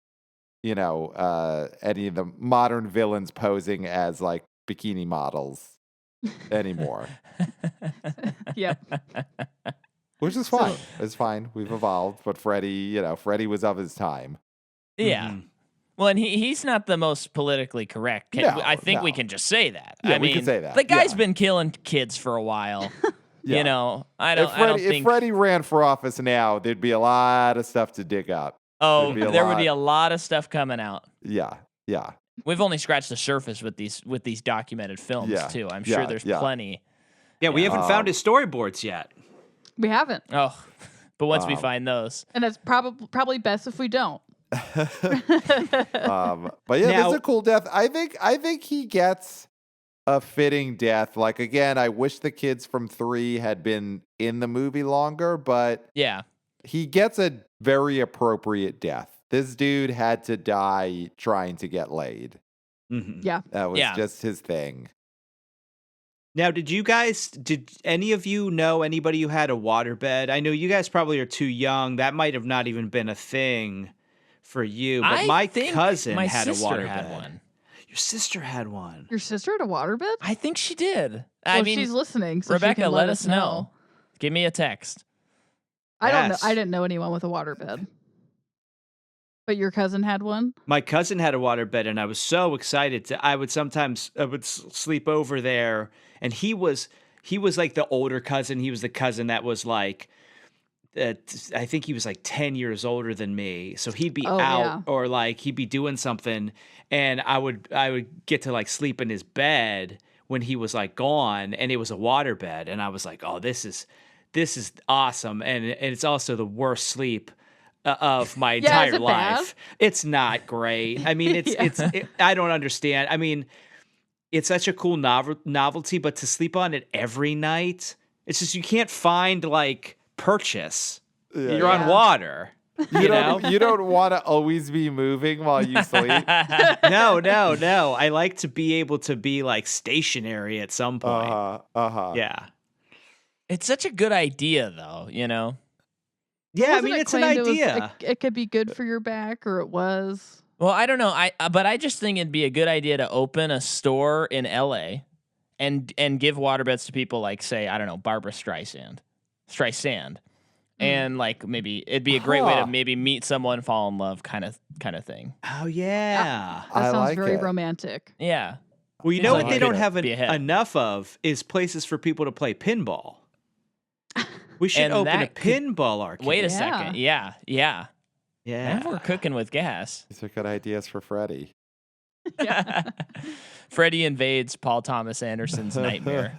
you know, any of the modern villains posing as like bikini models anymore. Yep. Which is fine. It's fine. We've evolved. But Freddy was of his time. Yeah. Well, and he's not the most politically correct. I think we can just say that. Yeah, I we mean, can say that. The guy's Yeah. been killing kids for a while. Yeah. You know, If Freddy ran for office now, there'd be a lot of stuff to dig up. Oh, There'd be there would be a lot of stuff coming out. Yeah. Yeah. We've only scratched the surface with these documented films Yeah. too. I'm Yeah. sure there's Yeah. plenty. Yeah, we haven't found his storyboards yet. We haven't. Oh, but once we find those, And it's probably best if we don't. But yeah, Now- this is a cool death. I think he gets a fitting death. Like, again, I wish the kids from 3 had been in the movie longer, but yeah, he gets a very appropriate death. This dude had to die trying to get laid. Mhm. Yeah. That was Yeah. just his thing. Now, did any of you know anybody who had a waterbed? I know you guys probably are too young. That might have not even been a thing for you. But my think cousin my had a sister waterbed. had one. Your sister had one. Your sister had a waterbed? I think she did. I Well, mean, she's listening, so she Rebecca, can let us know. Give me a text. I don't know. Yes. I didn't know anyone with a waterbed. But your cousin had one? My cousin had a waterbed, and I was so excited. I would sleep over there, and he was like the older cousin. He was the cousin that was like, I think he was like 10 years older than me. So he'd be out or like he'd be doing something, and I would get to like sleep in his bed when he was like gone, and it was a waterbed, and I was like, oh, this is awesome, and it's also the worst sleep of my entire is it life. bad? It's not great. I mean, I don't understand. I mean, it's such a cool novelty, but to sleep on it every night, it's just you can't find like purchase. Yeah. You're on water. You don't want to always be moving while you sleep. No. I like to be able to be like stationary at some point. Yeah. It's such a good idea, though. You know. Yeah, Wasn't I mean, it it's an claimed it was- idea. it could be good for your back, or it was. Well, I don't know. But I just think it'd be a good idea to open a store in LA and give waterbeds to people like, say, I don't know, Barbara Streisand. And like maybe it'd be a great way to maybe meet someone, fall in love kind of thing. Oh, yeah. That sounds like very it. romantic. Yeah. Well, you know Like what they it don't could have be ahead. enough of is places for people to play pinball. We should And open a that could- pinball arcade. Wait a Yeah. second. Yeah. Yeah. Now we're cooking with gas. These are good ideas for Freddy. Freddy invades Paul Thomas Anderson's nightmare.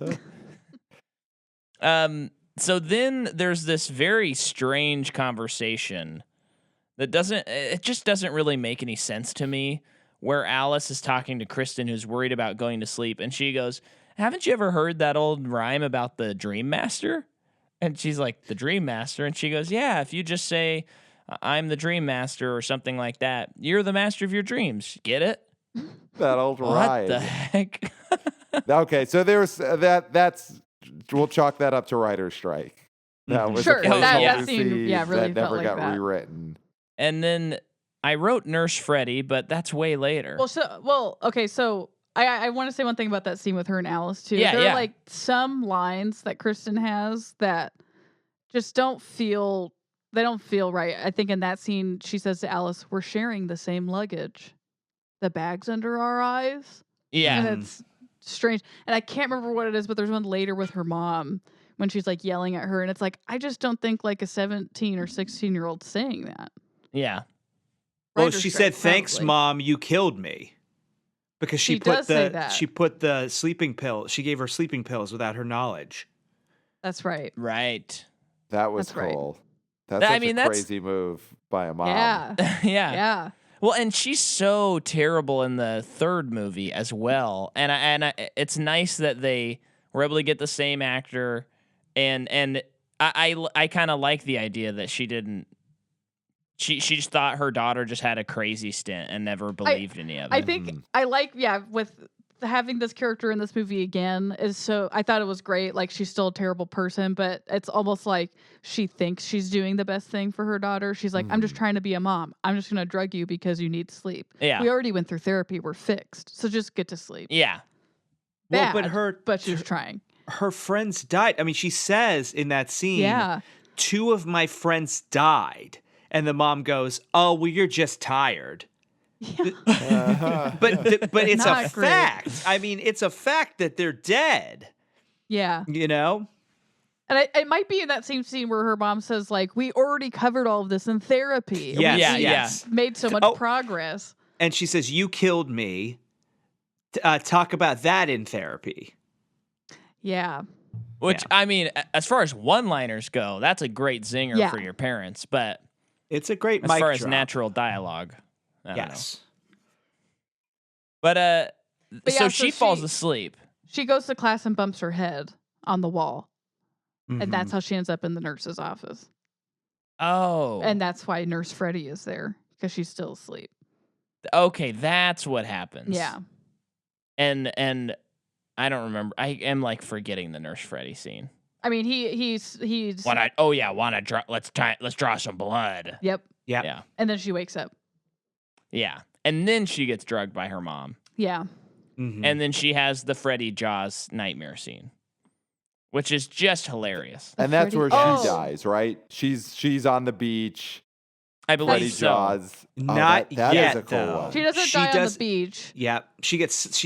So then there's this very strange conversation that just doesn't really make any sense to me, where Alice is talking to Kristen, who's worried about going to sleep, and she goes, "Haven't you ever heard that old rhyme about the Dream Master?" And she's like, "The Dream Master?" And she goes, "Yeah, if you just say, 'I'm the Dream Master' or something like that, you're the master of your dreams." Get it? That old What ride. the heck? Okay, so there's that's we'll chalk that up to writer's strike. That was Sure, a that scene, scene yeah, really that felt never like got that. rewritten. And then I wrote Nurse Freddy, but that's way later. Okay, so I want to say one thing about that scene with her and Alice too. Yeah, there yeah. are like some lines that Kristen has that just don't feel right. I think in that scene she says to Alice, "We're sharing the same luggage. The bag's under our eyes." yeah. And it's strange. And I can't remember what it is, but there's one later with her mom when she's like yelling at her, and it's like, I just don't think like a 17 or 16-year-old saying that. Yeah. Well, Writer's she strike, said, "Thanks, probably. Mom, you killed me," because She does say that. she put the sleeping pill. She gave her sleeping pills without her knowledge. That's right. Right. That was That's right. cool. That's I such mean, a that's- crazy move by a mom. Yeah. Yeah. Yeah. Well, and she's so terrible in the third movie as well. And it's nice that they were able to get the same actor, and I kind of like the idea that she didn't. She just thought her daughter just had a crazy stint and never believed any of it. I think I like, with having this character in this movie again is so, I thought it was great. Like, she's still a terrible person, but it's almost like she thinks she's doing the best thing for her daughter. She's like, I'm just trying to be a mom. I'm just going to drug you because you need sleep. Yeah. We already went through therapy. We're fixed. So just get to sleep. Yeah. Bad, Well, but she was trying. her friends died. I mean, she says in that scene, Yeah. 2 of my friends died. And the mom goes, "Oh, well, you're just tired." But it's a Not great. fact. I mean, it's a fact that they're dead. Yeah. You know? And it might be in that same scene where her mom says, like, we already covered all of this in therapy. Yes, Yeah, We yes. made so much Oh. progress. And she says, "You killed me. Talk about that in therapy." Yeah. Which, Yeah. I mean, as far as one-liners go, that's a great zinger Yeah. for your parents. But It's a great as mic far as drop. natural dialogue, I don't know. Yes. But But so yeah, she so falls she- asleep. She goes to class and bumps her head on the wall. Mm-hmm. And that's how she ends up in the nurse's office. Oh. And that's why Nurse Freddy is there, because she's still asleep. Okay, that's what happens. Yeah. And I don't remember. I am like forgetting the Nurse Freddy scene. I mean, he's Let's draw some blood. Yep. Yep. Yeah. And then she wakes up. Yeah. And then she gets drugged by her mom. Yeah. Mhm. And then she has the Freddy Jaws nightmare scene, which is just hilarious. And that's where Freddy- she Oh. dies, right? She's on the beach. I believe Freddy so. Jaws. Not that yet, is a cool though. one. She doesn't She die on does- the beach. Yeah, she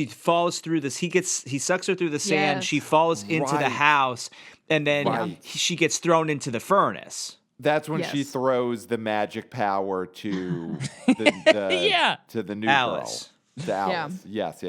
falls through this. He sucks her through the sand. Yes. She falls into the Right. house, and then Right. she gets thrown into the furnace. That's when she Yes. throws the magic power to the Yeah. to the new Alice. girl. To Alice. Yes.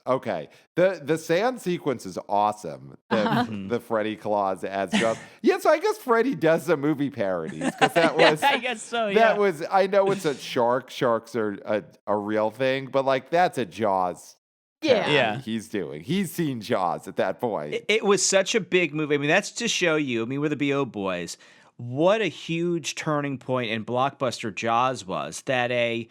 Okay. The sand sequence is awesome. The Freddy Claus as Jaws. Yeah, so I guess Freddy does some movie parodies because that was I guess so, yeah. that was. I know it's a shark. Sharks are a real thing, but like that's a Jaws. Yeah. parody Yeah. He's seen Jaws at that point. It was such a big movie. I mean, that's to show you. I mean, we're the BO boys. What a huge turning point in blockbuster Jaws was that a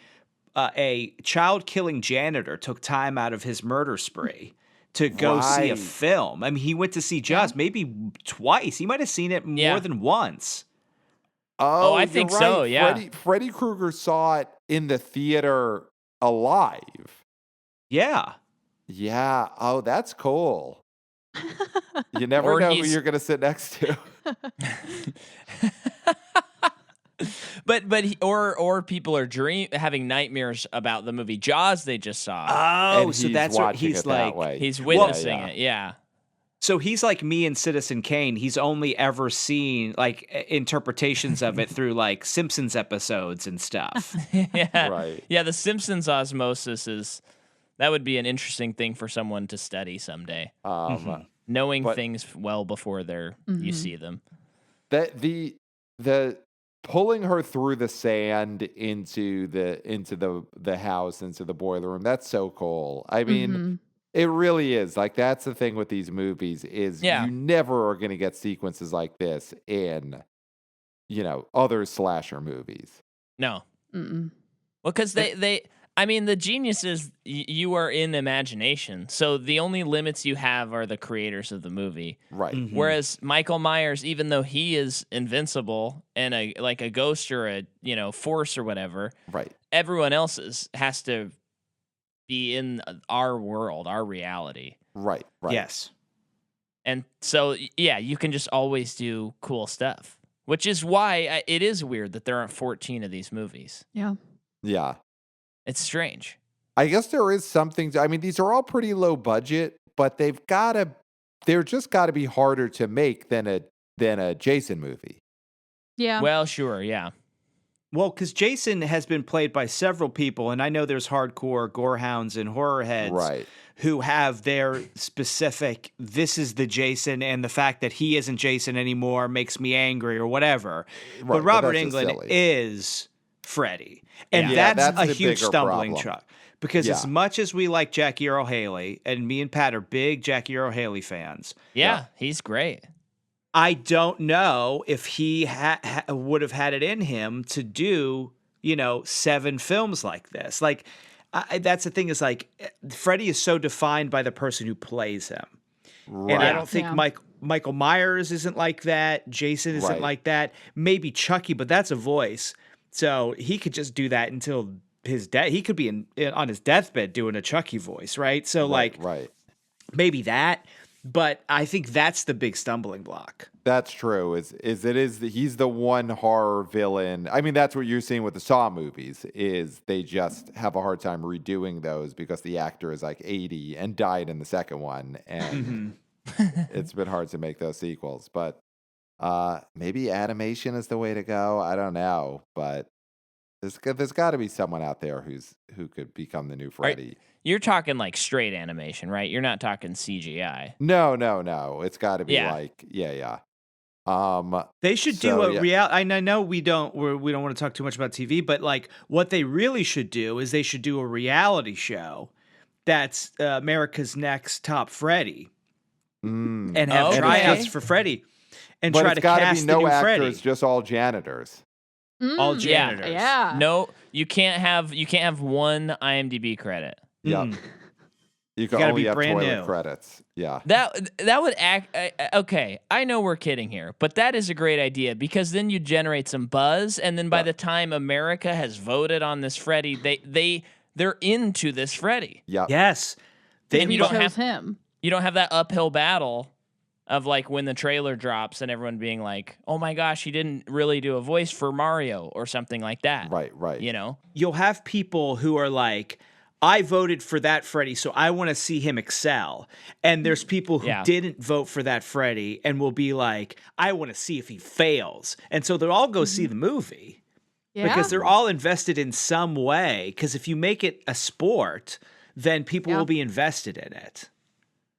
child-killing janitor took time out of his murder spree to go see a Right. film. I mean, he went to see Jaws maybe twice. He might have seen it more than once. Oh, I you're think right. so, yeah. Freddy Krueger saw it in the theater alive. Yeah. Yeah. Oh, that's cool. You never Or know who he's- you're going to sit next to. But people are having nightmares about the movie Jaws they just saw. Oh, And so he's that's what watching he's it that like. way. He's Yeah, witnessing yeah. it. Yeah. So he's like me and Citizen Kane. He's only ever seen like interpretations of it through like Simpsons episodes and stuff. Yeah. Right. Yeah, the Simpsons osmosis that would be an interesting thing for someone to study someday. Knowing But- things well before you see them. That the pulling her through the sand into the house, into the boiler room, that's so cool. I mean, it really is. Like that's the thing with these movies is you never are going to get sequences like this in other slasher movies. No. Mm-mm. Well, because I mean, the genius is you are in imagination. So the only limits you have are the creators of the movie. Right. Whereas Michael Myers, even though he is invincible and a ghost or a force or whatever, Right. everyone else has to be in our world, our reality. Right. Right. Yes. And so, yeah, you can just always do cool stuff, which is why it is weird that there aren't 14 of these movies. Yeah. Yeah. It's strange. I guess there is something. I mean, these are all pretty low budget, but they're just got to be harder to make than a Jason movie. Yeah. Well, sure, yeah. Well, because Jason has been played by several people, and I know there's hardcore gorehounds and horror heads Right. who have their specific, this is the Jason, and the fact that he isn't Jason anymore makes me angry or whatever. Right, but Robert that's just Englund silly. is Freddy. And Yeah, that's a the huge bigger stumbling problem. block. Because Yeah. as much as we like Jackie Earle Haley, and me and Pat are big Jackie Earle Haley fans, Yeah, he's great. I don't know if he would have had it in him to do, 7 films like this. Like, that's the thing is like, Freddy is so defined by the person who plays him. Right. And I don't think Yeah. Michael Myers isn't like that. Jason isn't Right. like that. Maybe Chucky, but that's a voice. So he could just do that until his death. He could be on his deathbed doing a Chucky voice, right? So right. maybe that. But I think that's the big stumbling block. That's true. He's the one horror villain. I mean, that's what you're seeing with the Saw movies. Is they just have a hard time redoing those because the actor is like 80 and died in the second one, and it's been hard to make those sequels. But maybe animation is the way to go. I don't know, but there's got to be someone out there who could become the new Freddy. You're talking like straight animation, right? You're not talking CGI. No. It's got to be Yeah. like yeah. They should do a reality. I know we don't want to talk too much about TV, but like what they really should do is they should do a reality show that's America's Next Top Freddy, and have tryouts for Freddy, and But try it's to got to cast be the no new actors, Freddy. just all janitors. All janitors. Yeah. No, you can't have one IMDb credit. Yep. You can gotta only be have brand toilet new. credits. Yeah. That would act okay. I know we're kidding here, but that is a great idea because then you generate some buzz, and then by the time America has voted on this Freddy, they're into this Freddy. Yep. Yes. And you Who don't chose have him? you don't have that uphill battle of like when the trailer drops and everyone being like, "Oh my gosh, he didn't really do a voice for Mario" or something like that. Right. You know? You'll have people who are like, I voted for that Freddy, so I want to see him excel. And there's people who didn't vote for that Freddy and will be like, I want to see if he fails. And so they'll all go see the movie because they're all invested in some way. Because if you make it a sport, then people will be invested in it.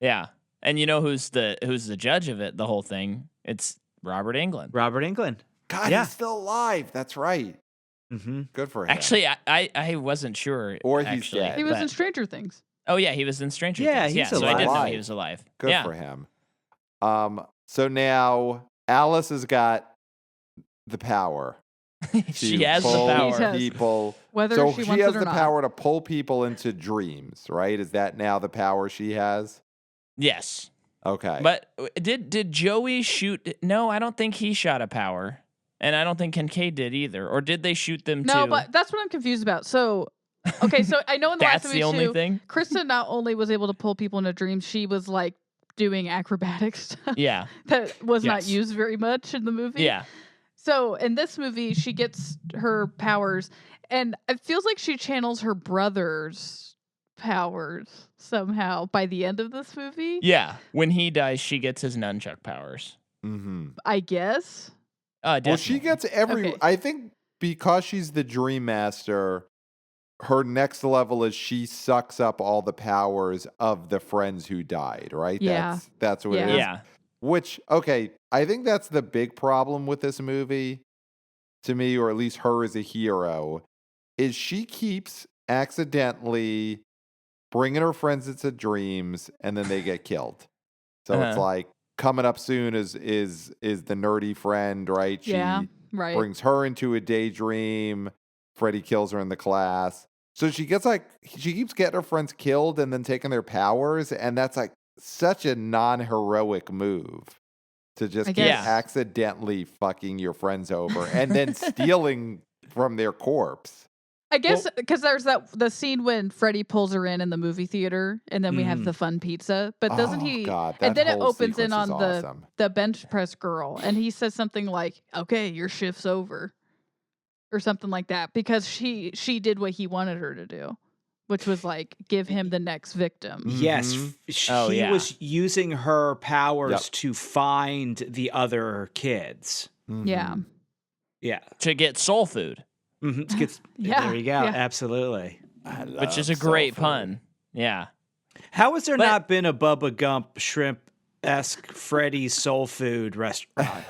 Yeah. And you know who's the judge of it, the whole thing? It's Robert Englund. Robert Englund. God, he's still alive. That's right. Mm-hmm. Good for him. Actually, I wasn't sure. Or he's actually, dead. He was but- in Stranger Things. Oh yeah, he was in Stranger Yeah, Things. he's So I didn't know alive. he was alive. Good yeah. for him. So now Alice has got the power. She to has the pull power. people. Whether so she she wants has it or the not. power to pull people into dreams, right? Is that now the power she has? Yes. Okay. But did Joey shoot? No, I don't think he shot a power, and I don't think Kincaid did either. Or did they shoot them No, too? but that's what I'm confused about. So, okay, so I know in the last That's movie the only too, thing. Krista not only was able to pull people into dreams, she was like doing acrobatic stuff Yeah. that was not Yes. used very much in the movie. Yeah. So in this movie, she gets her powers, and it feels like she channels her brother's powers somehow by the end of this movie. Yeah. When he dies, she gets his nunchuck powers. Mm-hmm. I guess. Well, she Definitely. gets every. Okay. I think because she's the Dream Master, her next level is she sucks up all the powers of the friends who died. Right? Yeah. That's what it is. Yeah. Which, okay, I think that's the big problem with this movie, to me, or at least her as a hero, is she keeps accidentally bringing her friends into dreams, and then they get killed. So it's like coming up soon is the nerdy friend, right? She Yeah. Right. brings her into a daydream. Freddy kills her in the class. So she keeps getting her friends killed and then taking their powers, and that's like such a non-heroic move to just I keep guess. accidentally fucking your friends over and then stealing from their corpse. I guess because there's the scene when Freddy pulls her in the movie theater, and then we have the fun pizza. But doesn't Oh, he? God, and that then it whole opens in sequence on is awesome. the bench press girl, and he says something like, "Okay, your shift's over," or something like that, because she did what he wanted her to do, which was like give him the next victim. Yes, Oh, he yeah. was using her powers Yep. to find the other kids. Yeah. Mhm. Yeah. To get soul food, Mhm. Yeah, There you go. yeah. Absolutely. I which is love a great soul food. pun. Yeah. How has there not been a Bubba Gump shrimp-esque Freddy's Soul Food restaurant?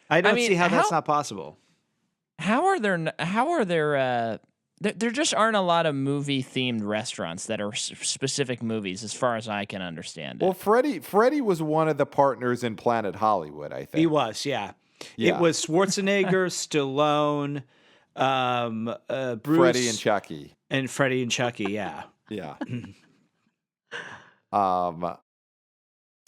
I don't see how that's not possible. How are there there just aren't a lot of movie themed restaurants that are specific movies as far as I can understand it. Well, Freddy was one of the partners in Planet Hollywood, I think. He was, yeah. It was Schwarzenegger, Stallone, Bruce, Freddy and Chucky. And Freddy and Chucky, yeah. Yeah.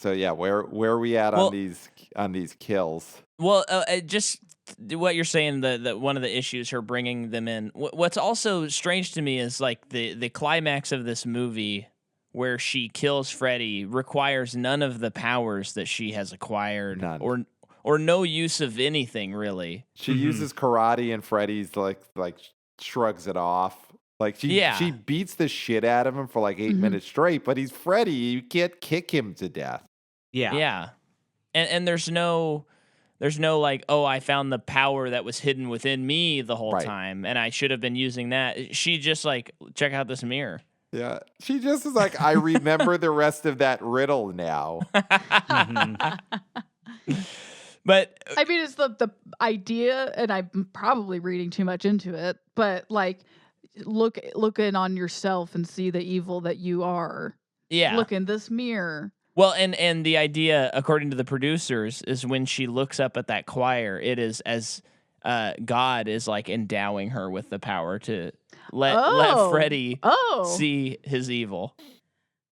So yeah, where are we at on these kills? Well, just what you're saying, the one of the issues, her bringing them in. What's also strange to me is like the climax of this movie where she kills Freddy requires none of the powers that she has acquired, or no use of anything really. She uses karate, and Freddy's like shrugs it off. Like she beats the shit out of him for like 8 minutes straight, but he's Freddy. You can't kick him to death. Yeah. Yeah. And there's no like, oh, I found the power that was hidden within me the whole time, and I should have been using that. She just like, check out this mirror. Yeah. She just is like, I remember the rest of that riddle now. But I mean, it's the idea, and I'm probably reading too much into it, but like look in on yourself and see the evil that you are. Yeah. Look in this mirror. Well, and the idea, according to the producers, is when she looks up at that choir, it is as God is like endowing her with the power to let Freddy see his evil.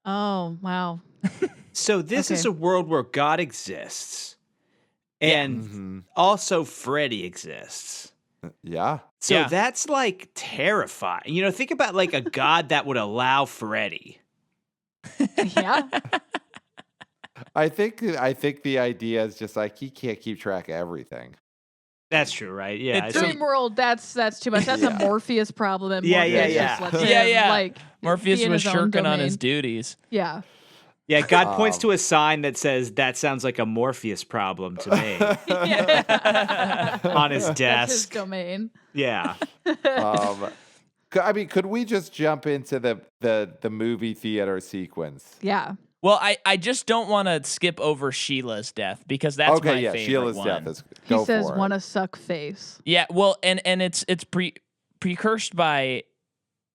Oh, wow. So this is a world where God exists, and also Freddy exists. Yeah. So that's like terrifying. You know, think about like a God that would allow Freddy. Yeah. I think the idea is just like he can't keep track of everything. That's true, right? Yeah. Dream world, that's too much. That's a Morpheus problem. And Yeah. Just lets him, like, Morpheus be in was his own shirking on domain. his duties. Yeah. Yeah, God points to a sign that says that sounds like a Morpheus problem to me on his desk. That's his domain. Yeah. I mean, could we just jump into the movie theater sequence? Yeah. Well, I just don't want to skip over Sheila's death because that's my favorite Sheila's one. death is. He says, "Wanna suck face." Yeah, well, and it's precursed by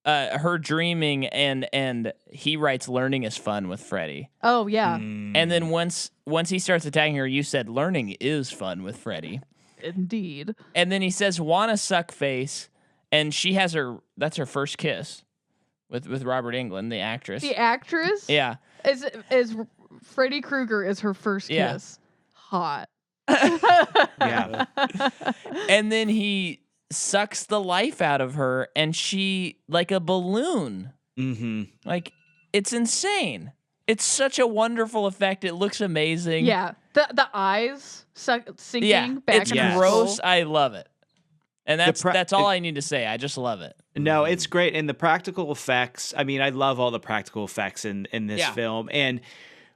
her dreaming, and he writes, "Learning is fun" with Freddy. Oh yeah. And then once he starts attacking her, you said, "Learning is fun" with Freddy. Indeed. And then he says, "Wanna suck face," and she has that's her first kiss with Robert Englund, the actress. The actress? Yeah. Is Freddy Krueger is her first kiss. Hot. Yeah. And then he sucks the life out of her, and she, like a balloon. Like, it's insane. It's such a wonderful effect. It looks amazing. Yeah. The eyes sinking back it's in her gross. soul. I love it. And that's all I need to say. I just love it. No, it's great. And the practical effects, I mean, I love all the practical effects in this film. And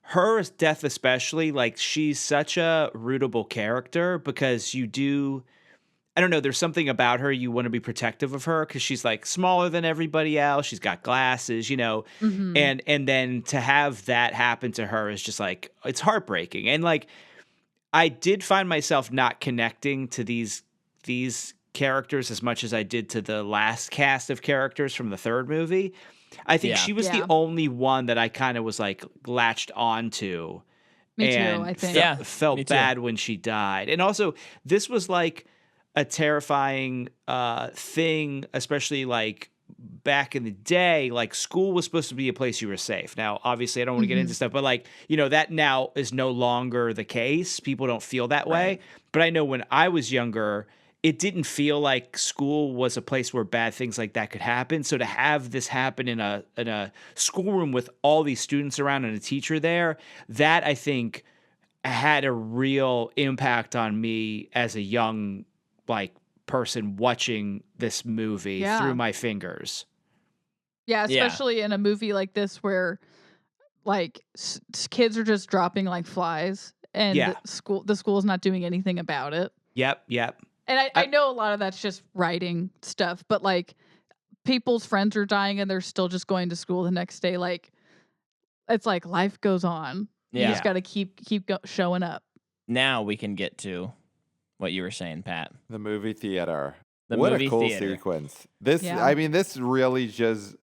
her death especially, like, she's such a rootable character because I don't know, there's something about her, you want to be protective of her because she's, like, smaller than everybody else. She's got glasses, you know. And then to have that happen to her is just, like, it's heartbreaking. And, like, I did find myself not connecting to these characters as much as I did to the last cast of characters from the third movie. I think she was the only one that I kind of was like latched onto. Me and too, I think. Felt bad when she died. And also this was like a terrifying thing, especially like back in the day, like school was supposed to be a place you were safe. Now, obviously I don't want to get into stuff, but like, you know, that now is no longer the case. People don't feel that way. But I know when I was younger, it didn't feel like school was a place where bad things like that could happen. So to have this happen in a schoolroom with all these students around and a teacher there, that I think had a real impact on me as a young person watching this movie through my fingers. Yeah, especially in a movie like this where like kids are just dropping like flies and the school's not doing anything about it. Yep. And I know a lot of that's just writing stuff, but like people's friends are dying and they're still just going to school the next day. Like, it's like life goes on. You Yeah. just got to keep showing up. Now we can get to what you were saying, Pat. The movie theater. The What movie a cool theater. sequence. This, Yeah. I mean, this really just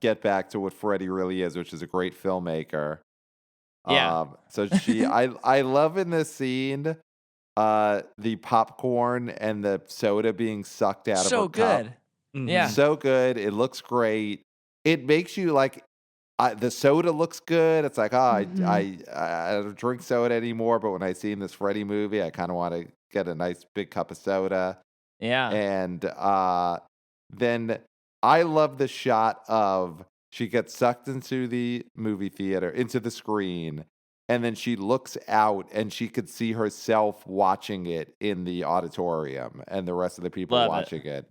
get back to what Freddy really is, which is a great filmmaker. Yeah. So I love in this scene, the popcorn and the soda being sucked out of her So cup. good. Mhm. Yeah. So good. It looks great. It makes you like, the soda looks good. It's like, Mhm. I don't drink soda anymore, but when I see this Freddy movie, I kind of want to get a nice big cup of soda. Yeah. And then I love the shot of she gets sucked into the movie theater, into the screen, and then she looks out and she could see herself watching it in the auditorium and the rest of the people Love it. watching it.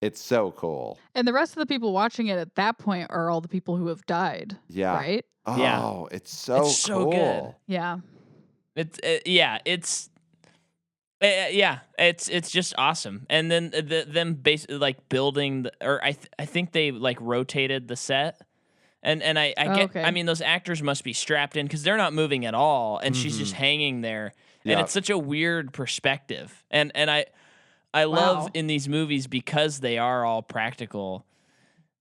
It's so cool. And the rest of the people watching it at that point are all the people who have died. Yeah. Right? Yeah. Oh, it's so It's so cool. good. Yeah. It's just awesome. And then them basically like building I think they like rotated the set. And I get Okay. I mean those actors must be strapped in cuz they're not moving at all and she's just hanging there. And Yeah. it's such a weird perspective. And I love Wow. in these movies because they are all practical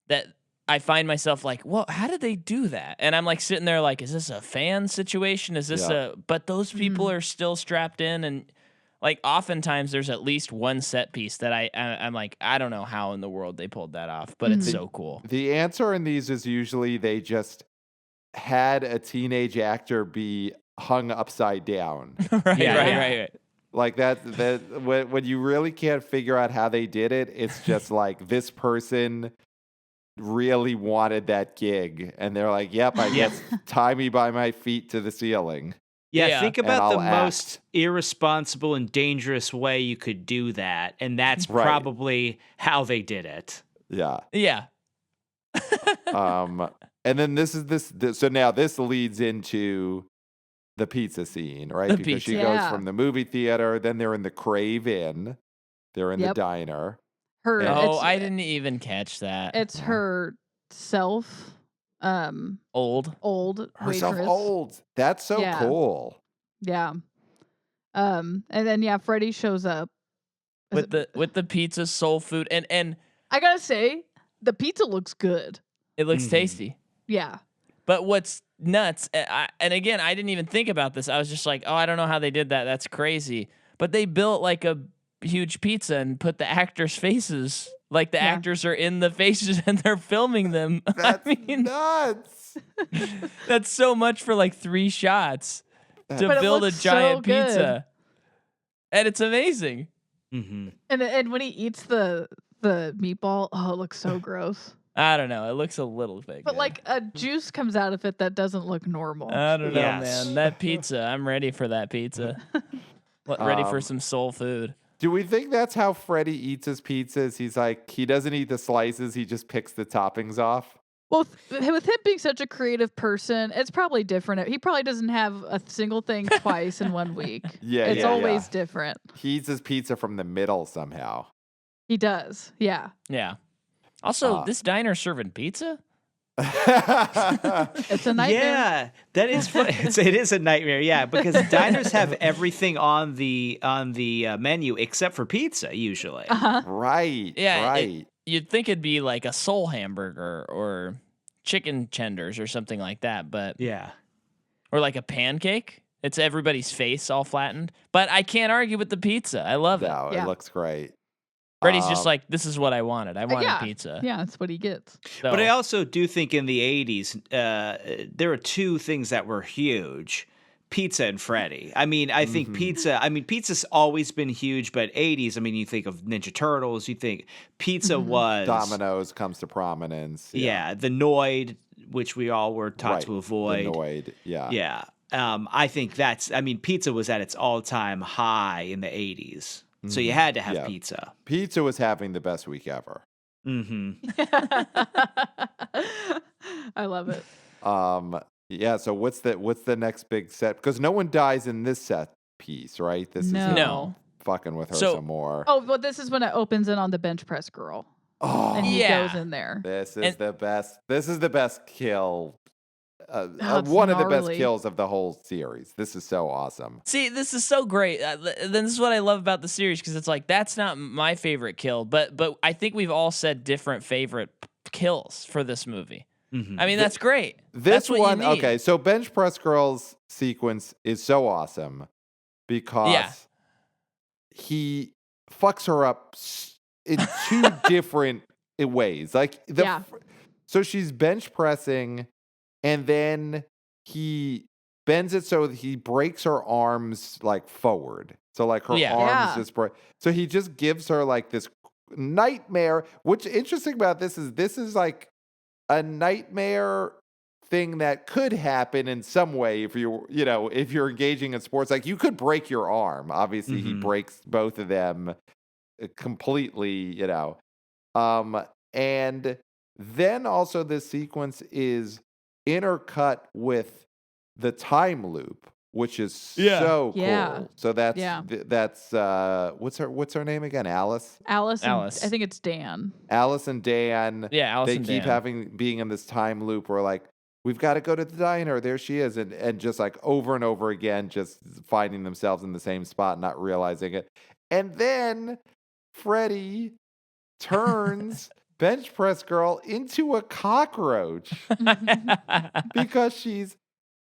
that I find myself like, well, how did they do that? And I'm like sitting there like, is this a fan situation? Is this Yeah. but those people are still strapped in and like oftentimes there's at least one set piece that I'm like, I don't know how in the world they pulled that off, but it's so cool. The answer in these is usually they just had a teenage actor be hung upside down. Right. Like that when you really can't figure out how they did it, it's just like this person really wanted that gig and they're like, yep, I guess tie me by my feet to the ceiling. Yeah, Yeah. think And about the I'll act. most irresponsible and dangerous way you could do that, and that's Right. probably how they did it. Yeah. Yeah. And then this so now this leads into the pizza scene, right? The Because she pizza. goes Yeah. from the movie theater, then they're in the Crave Inn, they're in the Yep. diner. Her. Yeah. Oh, it's, I didn't even catch that. It's herself. Old. Old Herself waitress. old. That's so Yeah. cool. Yeah. And then Freddy shows up. With the pizza, soul food, and I gotta say, the pizza looks good. it looks Mhm. tasty. Yeah. But what's nuts, and again, I didn't even think about this. I was just like, oh, I don't know how they did that. That's crazy. But they built like a huge pizza and put the actors' faces, like the Yeah. actors are in the faces and they're filming them. That's I mean, nuts. that's so much for like 3 shots to But it build a looks so giant good. pizza. And it's amazing. Mm-hmm. And when he eats the meatball, oh, it looks so gross. I don't know. It looks a little bit But good. like a juice comes out of it that doesn't look normal. I don't know, Yes. man. That pizza, I'm ready for that pizza. Ready for some soul food. Do we think that's how Freddy eats his pizzas? He's like, he doesn't eat the slices, he just picks the toppings off. Well, with him being such a creative person, it's probably different. He probably doesn't have a single thing twice in 1 week. Yeah, It's yeah, always yeah. different. He eats his pizza from the middle somehow. He does. Yeah. Yeah. Also, this diner's serving pizza? It's a nightmare. Yeah, that is funny. It is a nightmare. Yeah, because diners have everything on the menu except for pizza usually. Uh-huh. Right. Yeah. Right. You'd think it'd be like a soul hamburger or chicken tenders or something like that, but Yeah. or like a pancake. It's everybody's face all flattened. But I can't argue with the pizza. I love it. No, Yeah. it looks great. Freddy's just like, this is what I wanted. I wanted yeah. pizza. Yeah, that's what he gets. So, But I also do think in the 80s, there were 2 things that were huge. Pizza and Freddy. I mean, I think pizza's always been huge, but 80s, I mean, you think of Ninja Turtles, you think pizza was... Domino's comes to prominence. Yeah, the Noid, which we all were taught Right, to avoid. The Noid. Yeah. Yeah. I think pizza was at its all-time high in the 80s. So you had to have Yeah. pizza. Pizza was having the best week ever. Mm-hmm. I love it. Yeah, so what's the next big set? Because no one dies in this set piece, right? This is No. him No. fucking with her So- some more. Oh, well, this is when it opens in on the bench press girl. Oh, and he Yeah. goes in there. this is And- the best. This is the best kill. It's One of the best gnarly. kills of the whole series. This is so awesome. See, this is so great. This is what I love about the series because it's like that's not my favorite kill, but I think we've all said different favorite kills for this movie. Mhm. I mean, that's great. This That's what one, you need. okay, so Bench Press Girls sequence is so awesome because Yeah. he fucks her up in two different ways. Like Yeah. so she's bench pressing, and then he bends it so that he breaks her arms like forward. So like her Yeah. arms Yeah. just break. So he just gives her like this nightmare. What's interesting about this is like a nightmare thing that could happen in some way if if you're engaging in sports. Like you could break your arm. Obviously, he Mhm. breaks both of them completely. And then also this sequence is intercut with the time loop, which is so cool. Yeah. So that's Yeah. that's what's her name again? Alice. Alice. Alice. I think it's Dan. Alice and Dan. Yeah, Alice They and keep Dan. being in this time loop where like we've got to go to the diner. There she is, and just like over and over again, just finding themselves in the same spot, not realizing it. And then Freddy turns Bench Press Girl into a cockroach because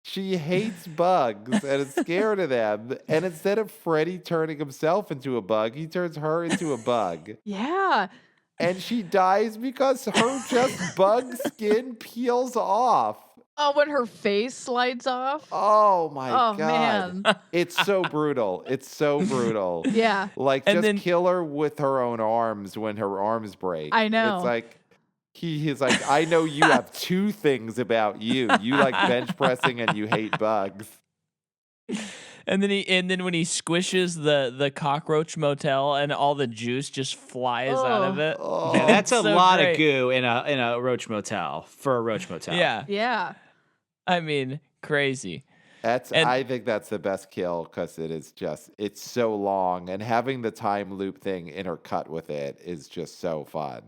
she hates bugs and is scared of them. And instead of Freddy turning himself into a bug, he turns her into a bug. Yeah. And she dies because her just bug skin peels off. Oh, when her face slides off. Oh my Oh, God. man. It's so brutal. It's so brutal. Yeah. Like, And just then- kill her with her own arms when her arms break. I know. It's like, he's like, I know you have two things about you. You like bench pressing and you hate bugs. And then when he squishes the cockroach motel and all the juice just flies out of it. Oh, Yeah, that's a so lot great. of goo in a roach motel for a roach motel. Yeah. Yeah. I mean, crazy. And- I think that's the best kill because it's so long, and having the time loop thing intercut with it is just so fun.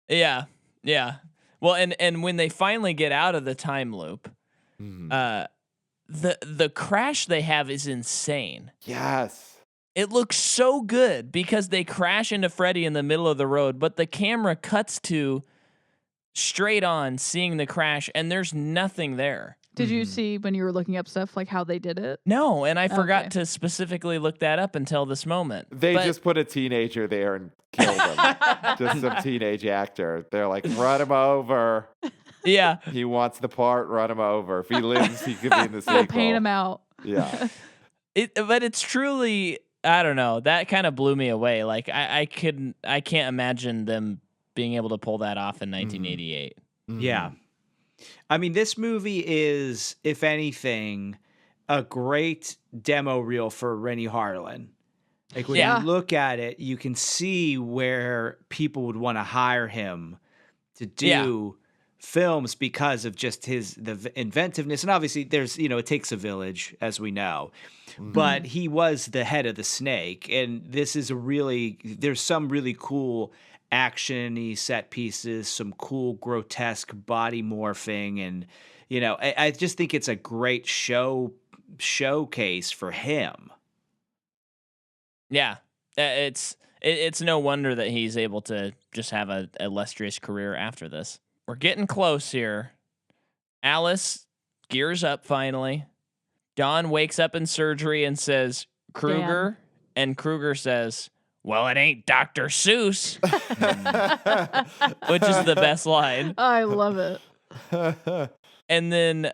Yeah. Yeah. Well, and when they finally get out of the time loop, Mhm. the crash they have is insane. Yes. It looks so good because they crash into Freddy in the middle of the road, but the camera cuts to straight on seeing the crash and there's nothing there. Did you see when you were looking up stuff like how they did it? No, and I forgot Okay. to specifically look that up until this moment. They But- just put a teenager there and killed him. Just some teenage actor. They're like, run him over. yeah. He wants the part, run him over. If he lives, he could be in the sequel. We'll paint him out. Yeah. But it's truly, I don't know, that kind of blew me away. Like I can't imagine them being able to pull that off in 1988. Yeah. I mean, this movie is, if anything, a great demo reel for Rennie Harlan. Like when Yeah. you look at it, you can see where people would want to hire him to do films because of just the inventiveness. And obviously there's, it takes a village, as we know. But he was the head of the snake. And this is there's some really cool action-y set pieces, some cool grotesque body morphing, and I just think it's a great showcase for him. Yeah. It's no wonder that he's able to just have a illustrious career after this. We're getting close here. Alice gears up finally. Dawn wakes up in surgery and says, Krueger. And Krueger says, well, it ain't Dr. Seuss, which is the best line. I love it. And then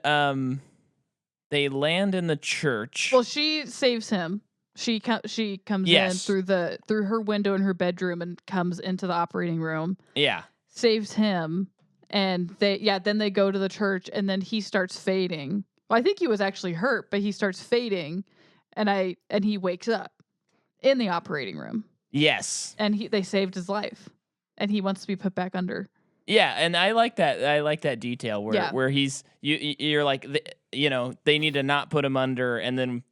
they land in the church. Well, she saves him. She comes Yes. in through her window in her bedroom and comes into the operating room, Yeah. saves him, and then they go to the church, and then he starts fading. Well, I think he was actually hurt, but he starts fading, and he wakes up in the operating room, Yes. and they saved his life, and he wants to be put back under. Yeah, and I like that. I like that detail where he's you're like they need to not put him under, and then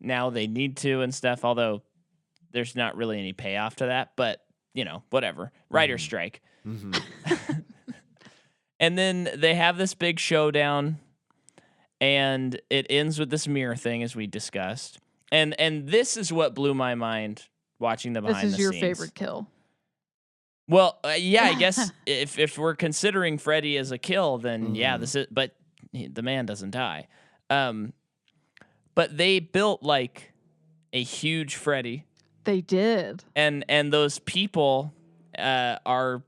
now they need to and stuff. Although there's not really any payoff to that, but whatever, writer's strike. Mm-hmm. And then they have this big showdown, and it ends with this mirror thing, as we discussed. And this is what blew my mind watching the behind the scenes. This is your favorite kill. Well, yeah, I guess if we're considering Freddy as a kill, then yeah, this is. But the man doesn't die. But they built like a huge Freddy. They did. And those people are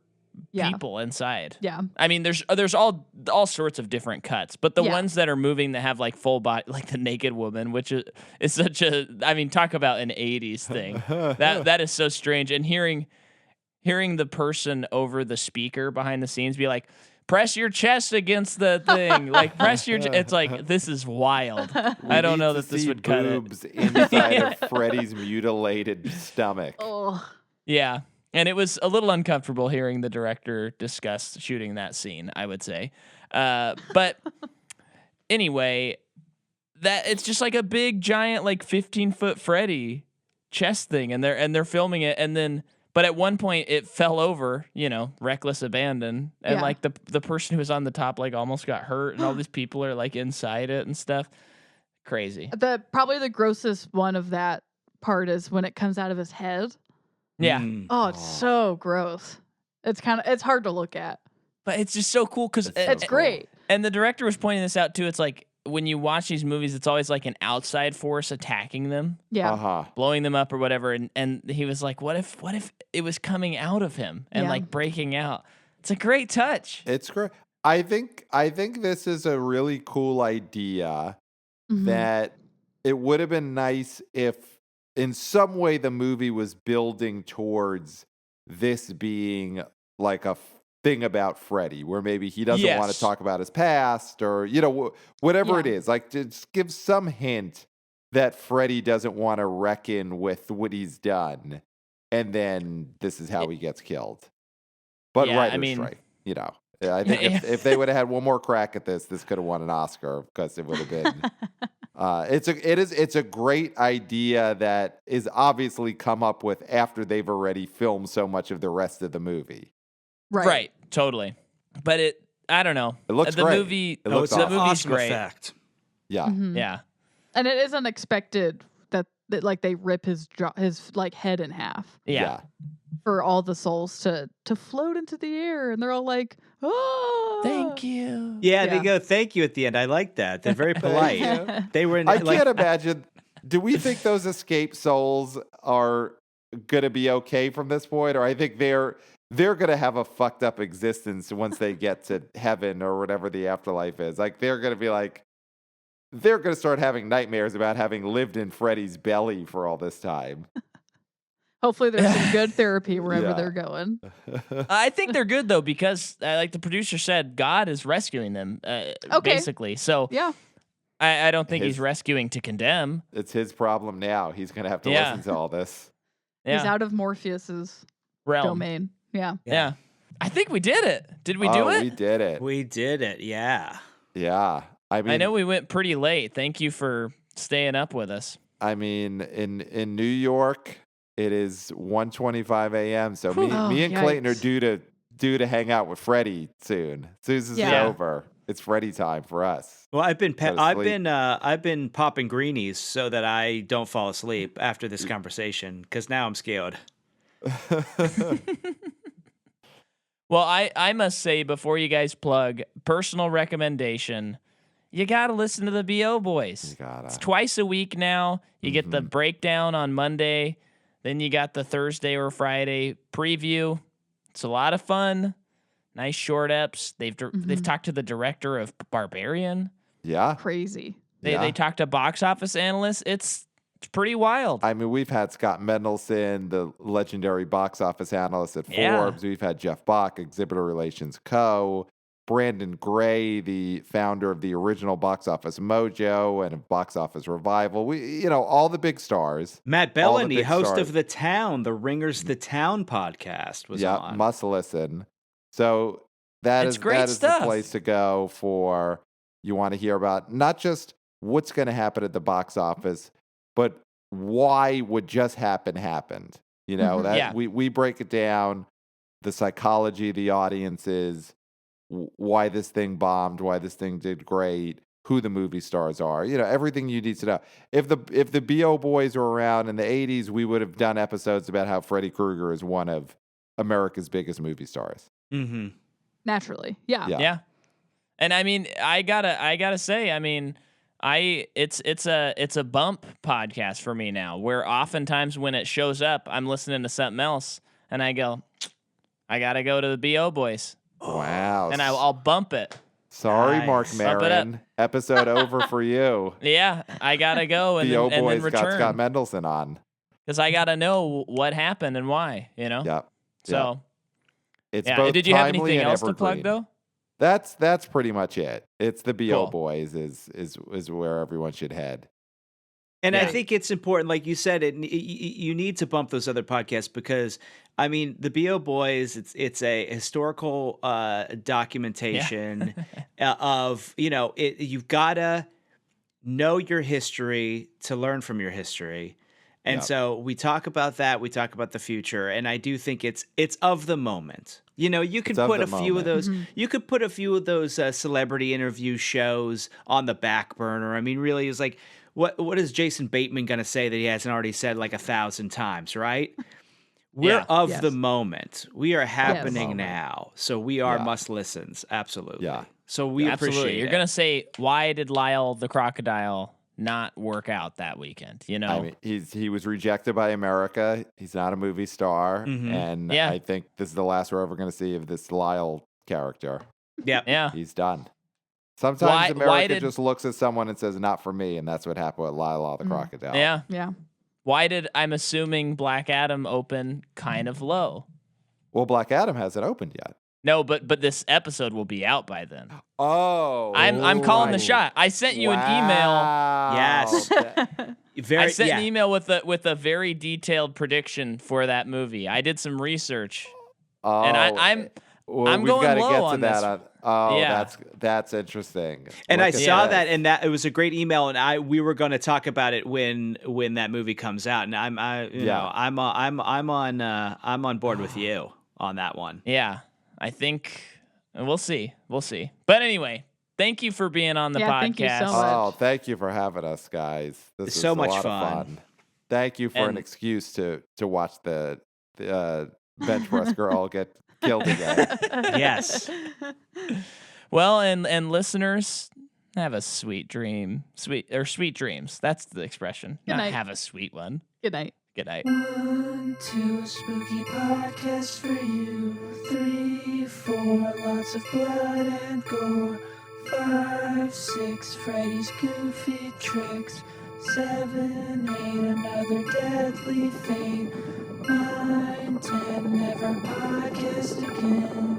people inside. Yeah. I mean, there's all sorts of different cuts, but the ones that are moving that have like full body, like the naked woman, which is such a, I mean, talk about an 80s thing. that is so strange. And hearing the person over the speaker behind the scenes be like, press your chest against the thing, like press your. It's like, this is wild. I don't know that this would cut boobs inside of Freddy's mutilated stomach. Oh. Yeah. And it was a little uncomfortable hearing the director discuss shooting that scene, I would say. But anyway, that it's just like a big giant, like 15-foot Freddy chest thing, and they're filming it, and then but at one point it fell over, reckless abandon, and like the person who was on the top like almost got hurt, and all these people are like inside it and stuff. Crazy. Probably the grossest one of that part is when it comes out of his head. Yeah. Oh, it's so gross. It's hard to look at. But it's just so cool because it's great. And the director was pointing this out too. It's like when you watch these movies, it's always like an outside force attacking them, blowing them up or whatever. And he was like, "What if it was coming out of him and like breaking out?" It's a great touch. It's great. I think this is a really cool idea. That it would have been nice if, in some way, the movie was building towards this being like a thing about Freddy, where maybe he doesn't want to talk about his past, or whatever it is. Like, just give some hint that Freddy doesn't want to reckon with what he's done, and then this is how he gets killed. But strike, I think if they would have had one more crack at this could have won an Oscar, because it would have been. It's a great idea that is obviously come up with after they've already filmed so much of the rest of the movie. Right. Totally. But I don't know. It looks the great. Movie, it looks the movie's awesome great. Effect. Yeah. Yeah. And it is unexpected that like they rip his like head in half. Yeah. For all the souls to float into the air, and they're all like, "Oh, thank you." Yeah, they go thank you at the end. I like that. They're very polite. They were. I can't imagine. Do we think those escaped souls are gonna be okay from this point, or I think they're gonna have a fucked up existence once they get to heaven or whatever the afterlife is. Like, they're gonna be like, they're gonna start having nightmares about having lived in Freddy's belly for all this time. Hopefully there's some good therapy wherever they're going. I think they're good, though, because like the producer said, God is rescuing them, basically. So I don't think he's rescuing to condemn. It's his problem now. He's going to have to listen to all this. He's out of Morpheus's domain. Yeah. I think we did it. Did we do it? We did it. We did it, yeah. Yeah. I know we went pretty late. Thank you for staying up with us. I mean, in New York, it is 1:25 a.m. So me and Clayton are due to hang out with Freddy soon. As soon as this is over, it's Freddy time for us. Well, I've been popping greenies so that I don't fall asleep after this conversation, because now I'm scared. Well, I must say, before you guys plug, personal recommendation, you got to listen to the BO Boys. It's twice a week now. You get the breakdown on Monday. Then you got the Thursday or Friday preview. It's a lot of fun. Nice short eps. They've talked to the director of Barbarian. Yeah. Crazy. They talked to box office analysts. It's pretty wild. I mean, we've had Scott Mendelson, the legendary box office analyst at Forbes. We've had Jeff Bach, Exhibitor Relations Co., Brandon Gray, the founder of the original Box Office Mojo and Box Office Revival. We, all the big stars. Matt Bellany, host of The Town, the Ringers The Town podcast, was on. Yeah, must listen. So that is the place to go for, you want to hear about not just what's going to happen at the box office, but why what just happened. You know, that Yeah. we break it down, the psychology of the audiences, why this thing bombed, why this thing did great, who the movie stars are, you know, everything you need to know. If the BO boys were around in the 80s, we would have done episodes about how Freddy Krueger is one of America's biggest movie stars. Mm-hmm. Naturally. Yeah. Yeah. And I mean, I gotta say, I mean, it's a bump podcast for me now, where oftentimes when it shows up, I'm listening to something else and I go, I gotta go to the BO boys. Wow. And I'll bump it. Sorry, Nice. Mark Bump it up. Maron. Episode over for you. Yeah, I gotta go and BO then boys got Scott return Mendelson on. because I gotta know what happened and why. You know. Yeah. So It's yeah. both Did you have timely anything and else to plug evergreen. though? That's pretty much it. It's the BO Cool. boys is where everyone should head. And I Yeah. think it's important, like you said, you need to bump those other podcasts because, I mean, the BO Boys, it's a historical documentation of, you know, you've got to know your history to learn from your history. And Yep. so we talk about that. We talk about the future. And I do think it's of the moment. You know, you could It's of put the a few of moment. those. You could put a few of those celebrity interview shows on the back burner. I mean, really, it's like, what is Jason Bateman going to say that he hasn't already said like 1,000 times, right? We're Yeah. of Yes. the moment. We are happening moment. now. So we are Yeah. must listens. Absolutely. Yeah. So we Absolutely. appreciate You're it. gonna say, why did Lyle the crocodile not work out that weekend? You know. I mean, he was rejected by America. He's not a movie star, Mhm. and Yeah. I think this is the last we're ever going to see of this Lyle character. Yep. Yeah. He's done. Sometimes Why America did- just looks at someone and says, "Not for me," and that's what happened with Lyle the crocodile. Yeah. Yeah. Why did I'm assuming Black Adam open kind of low? Well, Black Adam hasn't opened yet. No, but this episode will be out by then. Oh, I'm calling the right. shot. I sent you an email. Wow. Yes. Very. I sent yeah. an email with a very detailed prediction for that movie. I did some research, and I'm Well, we've going gotta low get to on that. this. Yeah. That's interesting. And Look I at saw this. that, and that it was a great email, and we were going to talk about it when that movie comes out, and I'm on board with you on that one. yeah. I think we'll see. But anyway, thank you for being on the Yeah, podcast. thank you so much. Oh, thank you for having us, guys. This It's is so a much lot of fun. Thank you for an And- excuse to watch the bench press girl get killed again. Yes. Well, and listeners, have a sweet dream. Sweet dreams. That's the expression. Good Not night. have a sweet one. Good night. Good night. 1, 2, spooky podcast for you. 3, 4, lots of blood and gore. 5, 6, Freddy's goofy tricks. 7, 8, another deadly fate. 9, 10, never podcast again.